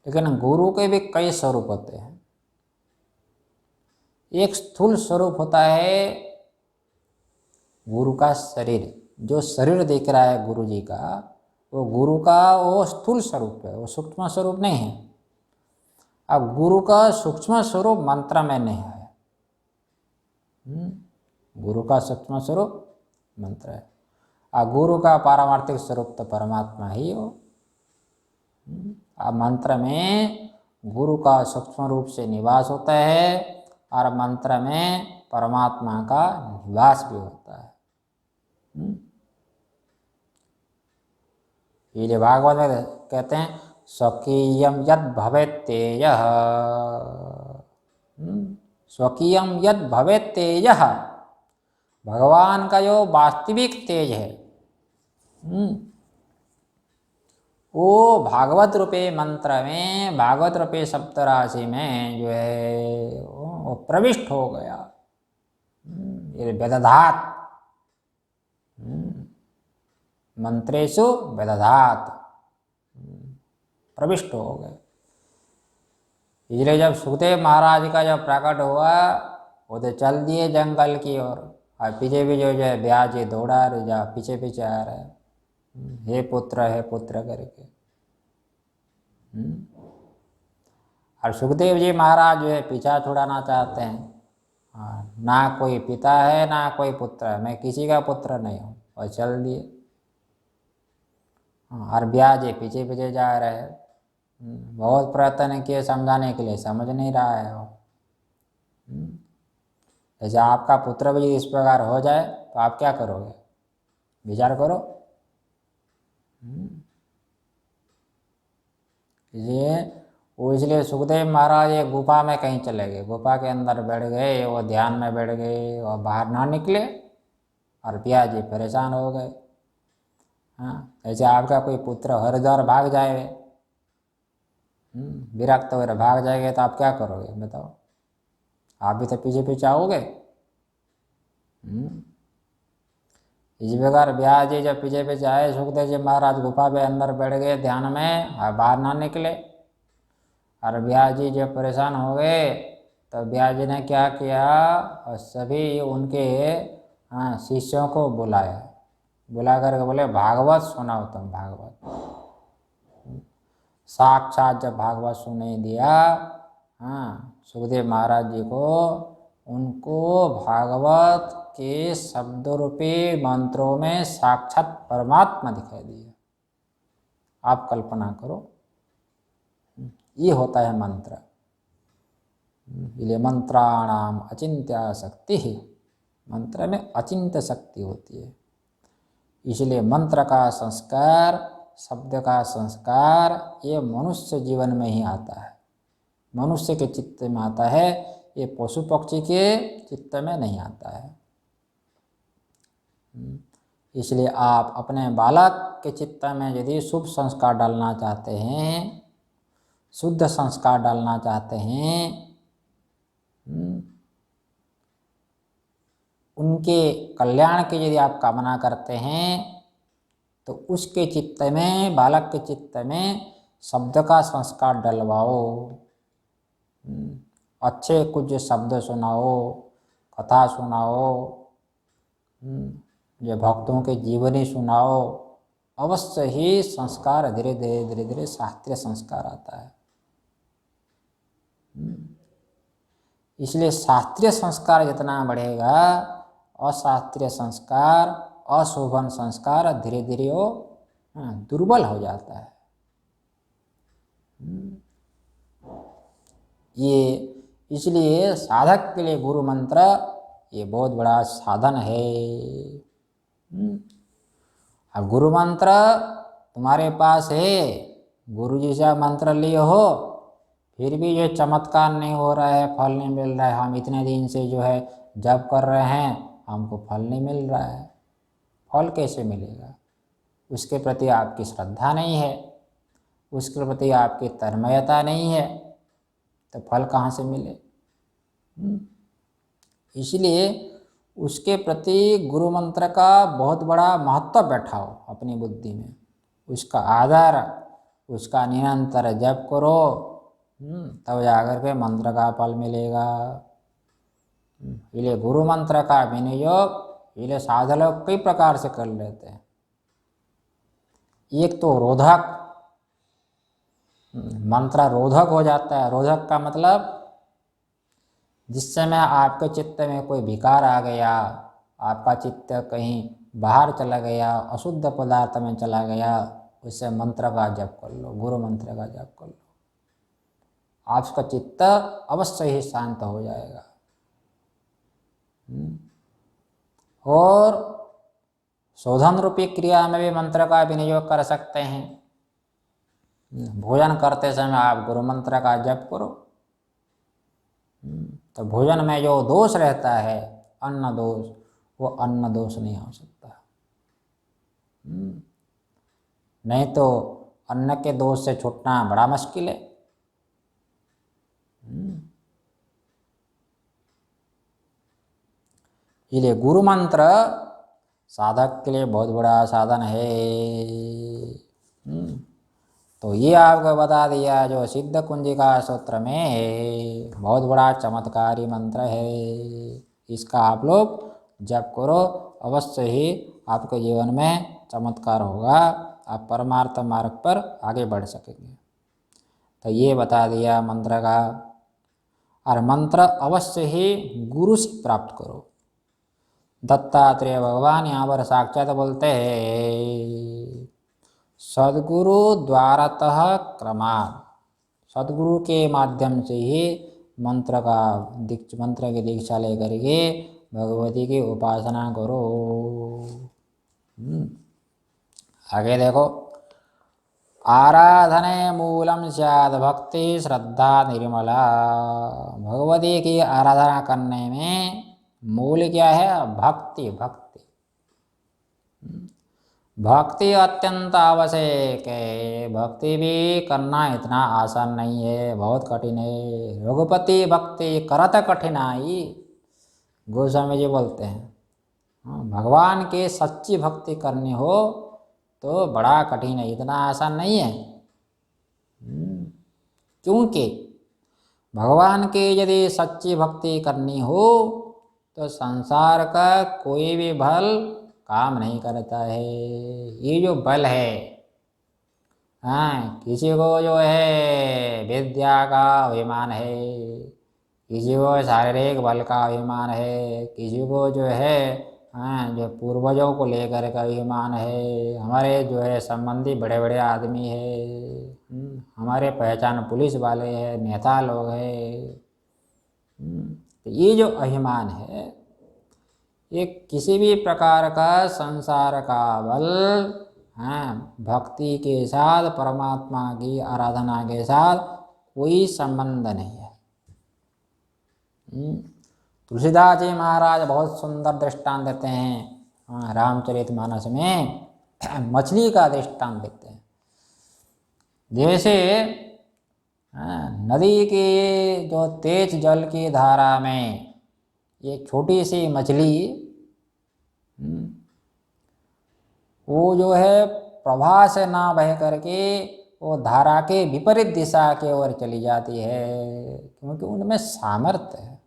लेकिन गुरु के भी कई स्वरूप होते हैं। एक स्थूल स्वरूप होता है गुरु का शरीर। जो शरीर दिख रहा है गुरु जी का, वो गुरु का वो स्थूल स्वरूप है, वो सूक्ष्म स्वरूप नहीं है। अब गुरु का सूक्ष्म स्वरूप मंत्र में नहीं है। गुरु का सूक्ष्म स्वरूप मंत्र है, और गुरु का पारमार्थिक स्वरूप तो परमात्मा ही हो। अब मंत्र में गुरु का सूक्ष्म रूप से निवास होता है, और मंत्र में परमात्मा का निवास भी होता है। ये भागवत में कहते हैं स्वकीयम यद भवेत्तेयः, स्वकीयम यद भवेत्तेजः, भगवान का जो वास्तविक तेज है वो भागवत रूपे मंत्र में, भागवत रूपे सप्तराशि में जो है वो प्रविष्ट हो गया। ये वेदधात, मंत्रेषु वेदधात प्रविष्ट हो गए। इसलिए जब सुखदेव महाराज का जब प्रकट हुआ, वो तो चल दिए जंगल की ओर, और पीछे भी जो है ब्याज दौड़ा रहे, जा पीछे पीछे आ रहे, हे पुत्र करके। और सुखदेव जी महाराज जो है पीछा छुड़ाना चाहते हैं। ना कोई पिता है ना कोई पुत्र है, मैं किसी का पुत्र नहीं हूँ, और चल दिए। और ब्याज पीछे पीछे जा रहे हैं। बहुत प्रयत्न किए समझाने के लिए, समझ नहीं रहा है वो। जैसे आपका पुत्र भी इस प्रकार हो जाए तो आप क्या करोगे? विचार करो। इसलिए सुखदेव महाराज एक गुफा में कहीं चले गए, गुफा के अंदर बैठ गए, वो ध्यान में बैठ गए और बाहर ना निकले, और ब्याज परेशान हो गए। ऐसे आपका कोई पुत्र हरिद्वार भाग जाए, विरक्त हो भाग जाएंगे, तो आप क्या करोगे बताओ? आप भी तो पीछे पीछे आओगे। इस प्रकार ब्यास जी जब पीछे पीछे आए, सुखदेव जी महाराज गुफा में अंदर बैठ गए ध्यान में, और बाहर ना निकले। और ब्यास जी जब परेशान हो गए तो ब्यास जी ने क्या किया, और सभी उनके शिष्यों को बुलाया, बुला करके बोले भागवत सुनाओ तुम, भागवत। साक्षात जब भागवत सुनाई दिया सुखदेव महाराज जी को, उनको भागवत के शब्द रूपी मंत्रों में साक्षात परमात्मा दिखाई दिया। आप कल्पना करो, ये होता है मंत्र। इसलिए मंत्राणाम अचिंत्य शक्ति, मंत्र में अचिंत्य शक्ति होती है। इसलिए मंत्र का संस्कार, शब्द का संस्कार, ये मनुष्य जीवन में ही आता है, मनुष्य के चित्त में आता है। ये पशु पक्षी के चित्त में नहीं आता है। इसलिए आप अपने बालक के चित्त में यदि शुभ संस्कार डालना चाहते हैं, शुद्ध संस्कार डालना चाहते हैं, उनके कल्याण की यदि आप कामना करते हैं, तो उसके चित्त में, बालक के चित्त में शब्द का संस्कार डलवाओ। अच्छे कुछ शब्द सुनाओ, कथा सुनाओ, जो भक्तों के जीवनी सुनाओ, अवश्य ही संस्कार धीरे धीरे शास्त्रीय संस्कार आता है। इसलिए शास्त्रीय संस्कार जितना बढ़ेगा, अशास्त्रीय संस्कार, अशोभन संस्कार धीरे धीरे वो दुर्बल हो जाता है। ये इसलिए साधक के लिए गुरु मंत्र ये बहुत बड़ा साधन है। अब गुरु मंत्र तुम्हारे पास है, गुरु जी से मंत्र लिए हो, फिर भी जो चमत्कार नहीं हो रहा है, फल नहीं मिल रहा है, हम इतने दिन से जो है जप कर रहे हैं, हमको फल नहीं मिल रहा है, फल कैसे मिलेगा? उसके प्रति आपकी श्रद्धा नहीं है, उसके प्रति आपकी तन्मयता नहीं है, तो फल कहाँ से मिले? इसलिए उसके प्रति गुरु मंत्र का बहुत बड़ा महत्व बैठाओ अपनी बुद्धि में, उसका आदर, उसका निरंतर जप करो, तब जाकर के मंत्र का फल मिलेगा। इसलिए गुरु मंत्र का विनियोग इसलिए साधक लोग कई प्रकार से कर लेते हैं। एक तो रोधक, मंत्र रोधक हो जाता है। रोधक का मतलब जिस समय आपके चित्त में कोई विकार आ गया, आपका चित्त कहीं बाहर चला गया, अशुद्ध पदार्थ में चला गया, उससे मंत्र का जप कर लो, गुरु मंत्र का जप कर लो, आपका चित्त अवश्य ही शांत हो जाएगा। और शोधन रूपी क्रिया में भी मंत्र का विनियोग कर सकते हैं। भोजन करते समय आप गुरु मंत्र का जप करो, तो भोजन में जो दोष रहता है, अन्न दोष, वो अन्न दोष नहीं हो सकता। नहीं तो अन्न के दोष से छूटना बड़ा मुश्किल है। इसलिए गुरु मंत्र साधक के लिए बहुत बड़ा साधन है। तो ये आपको बता दिया जो सिद्ध कुंजिका सूत्र में बहुत बड़ा चमत्कारी मंत्र है। इसका आप लोग जप करो, अवश्य ही आपके जीवन में चमत्कार होगा, आप परमार्थ मार्ग पर आगे बढ़ सकेंगे। तो ये बता दिया मंत्र का। और मंत्र अवश्य ही गुरु से प्राप्त करो। दत्तात्रेय भगवान यहाँ पर साक्षात बोलते हैं, सद्गुरु द्वारतः क्रमात्, सद्गुरु के माध्यम से ही मंत्र की दीक्षा लेकर के भगवती की उपासना करो। आगे देखो, आराधने मूलम स्याद भक्ति श्रद्धा निर्मला। भगवती की आराधना करने में मूल क्या है? भक्ति। भक्ति अत्यंत आवश्यक है। भक्ति भी करना इतना आसान नहीं है, बहुत कठिन है। रघुपति भक्ति करत कठिनाई, गोस्वामी जी बोलते हैं। भगवान के सच्ची भक्ति करनी हो तो बड़ा कठिन है, इतना आसान नहीं है। क्योंकि भगवान की यदि सच्ची भक्ति करनी हो तो संसार का कोई भी बल काम नहीं करता है। ये जो बल है, किसी को जो है विद्या का अभिमान है, किसी को शारीरिक बल का अभिमान है, किसी को जो है जो पूर्वजों को लेकर का अभिमान है, हमारे जो है संबंधी बड़े बड़े आदमी है, हमारे पहचान पुलिस वाले हैं, नेता लोग हैं। तो ये जो अभिमान है, ये किसी भी प्रकार का संसार का बल भक्ति के साथ, परमात्मा की आराधना के साथ कोई संबंध नहीं है। तुलसीदास जी महाराज बहुत सुंदर दृष्टांत देते हैं रामचरितमानस में, मछली का दृष्टांत देते हैं। जैसे नदी के जो तेज जल की धारा में एक छोटी सी मछली, वो जो है प्रवाह से ना बह करके वो धारा के विपरीत दिशा की ओर चली जाती है, क्योंकि उनमें सामर्थ्य है।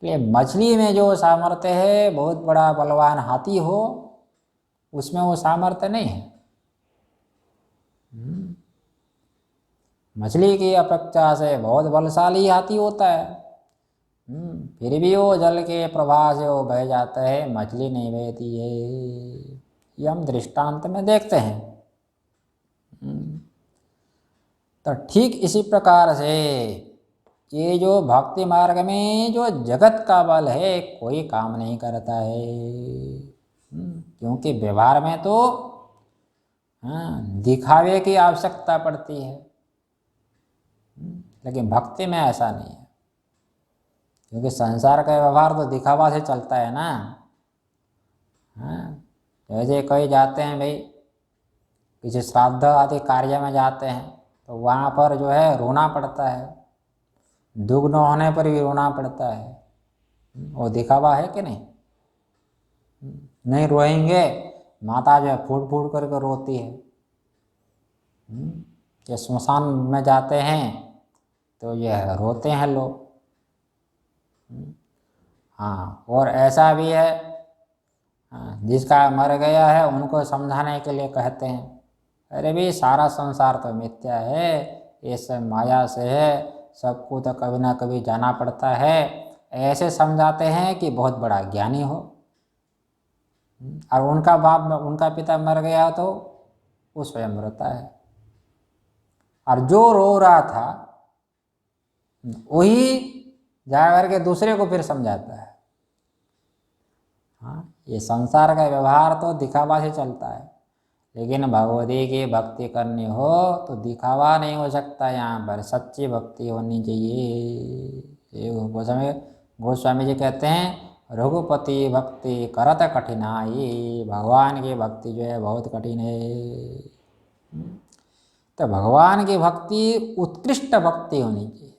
इसलिए मछली में जो सामर्थ्य है, बहुत बड़ा बलवान हाथी हो उसमें वो सामर्थ्य नहीं है। मछली की अपेक्षा से बहुत बलशाली हाथी होता है। फिर भी वो जल के प्रवाह से वो बह जाता है, मछली नहीं बहती है। ये हम दृष्टांत में देखते हैं। तो ठीक इसी प्रकार से ये जो भक्ति मार्ग में जो जगत का बल है कोई काम नहीं करता है। क्योंकि व्यवहार में तो दिखावे की आवश्यकता पड़ती है, लेकिन भक्ति में ऐसा नहीं है। क्योंकि संसार का व्यवहार तो दिखावा से चलता है ना। जैसे कई जाते हैं भाई, किसी श्राद्ध आदि कार्य में जाते हैं तो वहाँ पर जो है रोना पड़ता है, दुख न होने पर भी रोना पड़ता है। वो दिखावा है कि नहीं? नहीं रोएंगे, माता जो है फूट फूट करके रोती है। ये स्मशान में जाते हैं तो यह रोते हैं लोग। हाँ, और ऐसा भी है, जिसका मर गया है उनको समझाने के लिए कहते हैं, अरे भी सारा संसार तो मिथ्या है, ये सब माया से है, सबको तो कभी ना कभी जाना पड़ता है। ऐसे समझाते हैं कि बहुत बड़ा ज्ञानी हो। और उनका पिता मर गया तो वो स्वयं रोता है, और जो रो रहा था वही जा करके दूसरे को फिर समझाता है। हाँ, ये संसार का व्यवहार तो दिखावा से चलता है, लेकिन भगवती की भक्ति करनी हो तो दिखावा नहीं हो सकता। यहाँ पर सच्ची भक्ति होनी चाहिए। ये गोस्वामी जी कहते हैं, रघुपति भक्ति करत कठिनाई। भगवान की भक्ति जो है बहुत कठिन है। तो भगवान की भक्ति उत्कृष्ट भक्ति होनी चाहिए।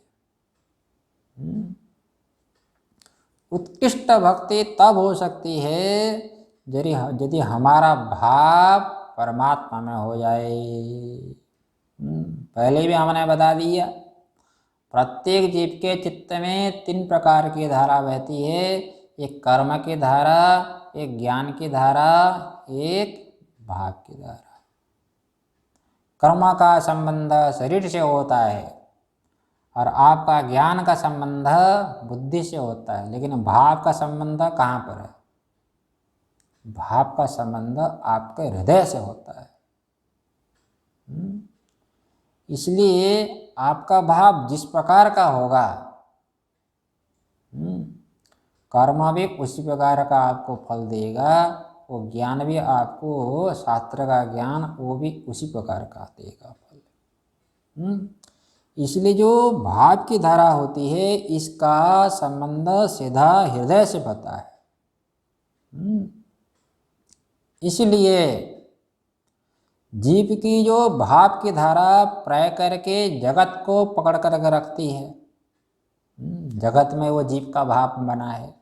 उत्कृष्ट भक्ति तब हो सकती है यदि हमारा भाव परमात्मा में हो जाए। पहले भी हमने बता दिया, प्रत्येक जीव के चित्त में 3 प्रकार की धारा बहती है। एक कर्म की धारा, एक ज्ञान की धारा, एक भाव की धारा। कर्म का संबंध शरीर से होता है और आपका ज्ञान का संबंध बुद्धि से होता है, लेकिन भाव का संबंध कहाँ पर है? भाव का संबंध आपके हृदय से होता है। इसलिए आपका भाव जिस प्रकार का होगा, कर्म भी उसी प्रकार का आपको फल देगा। वो ज्ञान भी आपको, शास्त्र का ज्ञान, वो भी उसी प्रकार का देगा फल। इसलिए जो भाव की धारा होती है, इसका संबंध सीधा हृदय से होता है। इसलिए जीव की जो भाव की धारा प्रय करके जगत को पकड़ कर रखती है, जगत में वो जीव का भाव बना है।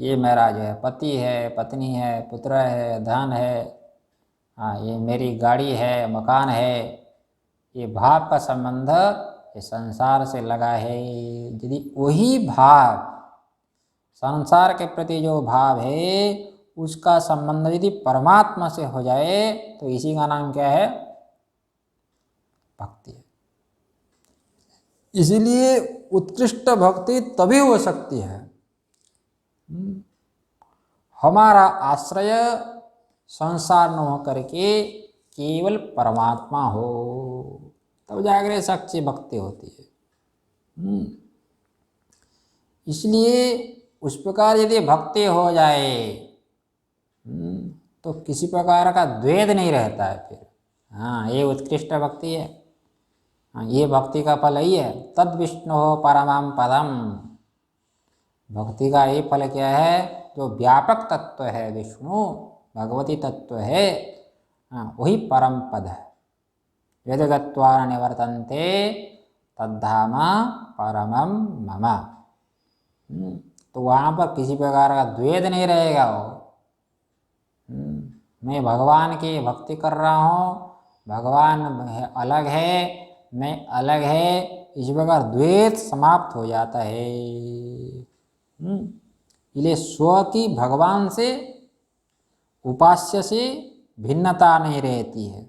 ये मेरा जो है पति है, पत्नी है, पुत्र है, धन है, हाँ ये मेरी गाड़ी है, मकान है। ये भाव का संबंध ये संसार से लगा है। यदि वही भाव, संसार के प्रति जो भाव है, उसका संबंध यदि परमात्मा से हो जाए तो इसी का नाम क्या है? भक्ति है। इसीलिए उत्कृष्ट भक्ति तभी हो सकती है हमारा आश्रय संसार न हो करके केवल परमात्मा हो, तब जाकर सच्ची भक्ति होती है। इसलिए उस प्रकार यदि भक्ति हो जाए तो किसी प्रकार का द्वेष नहीं रहता है फिर। हाँ, ये उत्कृष्ट भक्ति है। हाँ, ये भक्ति का फल यही है, तद विष्णु हो परमं पदम। भक्ति का ये फल क्या है? जो व्यापक तत्व है विष्णु, भगवती तत्व है, हाँ वही परम पद है। यद गत्वा न निवर्तन्ते तद्धाम परमं मम। तो वहाँ पर किसी प्रकार का द्वेष नहीं रहेगा। मैं भगवान की भक्ति कर रहा हूँ, भगवान अलग है, मैं अलग है, इस प्रकार द्वेष समाप्त हो जाता है। इसलिए स्व की भगवान से उपास्य से भिन्नता नहीं रहती है।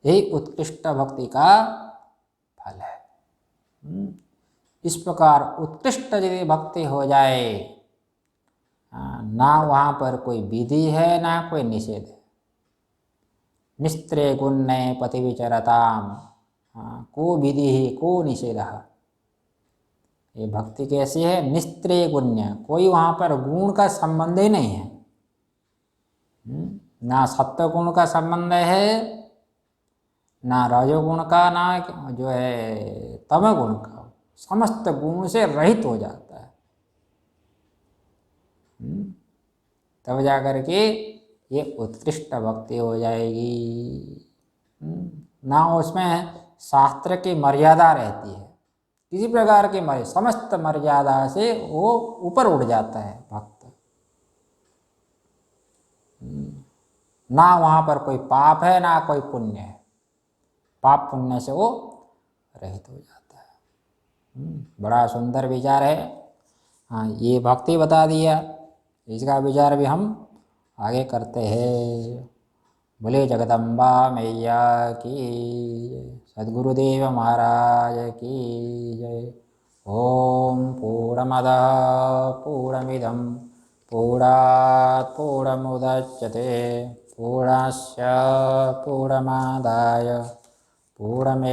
यही उत्कृष्ट भक्ति का फल है। इस प्रकार उत्कृष्ट यदि भक्ति हो जाए, ना वहाँ पर कोई विधि है ना कोई निषेध है। निस्त्रे गुण्य पति विचरताम, को विधि ही को निषेध। ये भक्ति कैसी है? निस्त्रे गुण्य, कोई वहाँ पर गुण का संबंध ही नहीं है। ना सत्व गुण का संबंध है, ना रजोगुण का, ना जो है तमोगुण का। समस्त गुण से रहित हो जाता है। तब जाकर के ये उत्कृष्ट भक्ति हो जाएगी। ना उसमें शास्त्र की मर्यादा रहती है, किसी प्रकार की मर्यादा, समस्त मर्यादा से वो ऊपर उठ जाता है भक्त। ना वहाँ पर कोई पाप है ना कोई पुण्य है, पाप पुण्य से वो रहित हो जाता है। बड़ा सुंदर विचार है। हाँ, ये भक्ति बता दिया, इसका विचार भी हम आगे करते हैं। बोले जगदम्बा मैया की जय, सद्गुरुदेव महाराज की जय। ओम पूर्णमदः पूर्णमिदं पूर्णात् पूर्णमुदच्यते पूर्णस्य पूर्णमादाय पूर्णमेवावशिष्यते।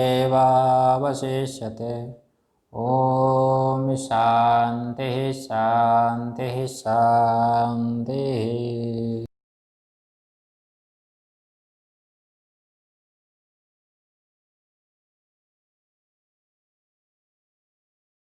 ओम शांति शांति शांति।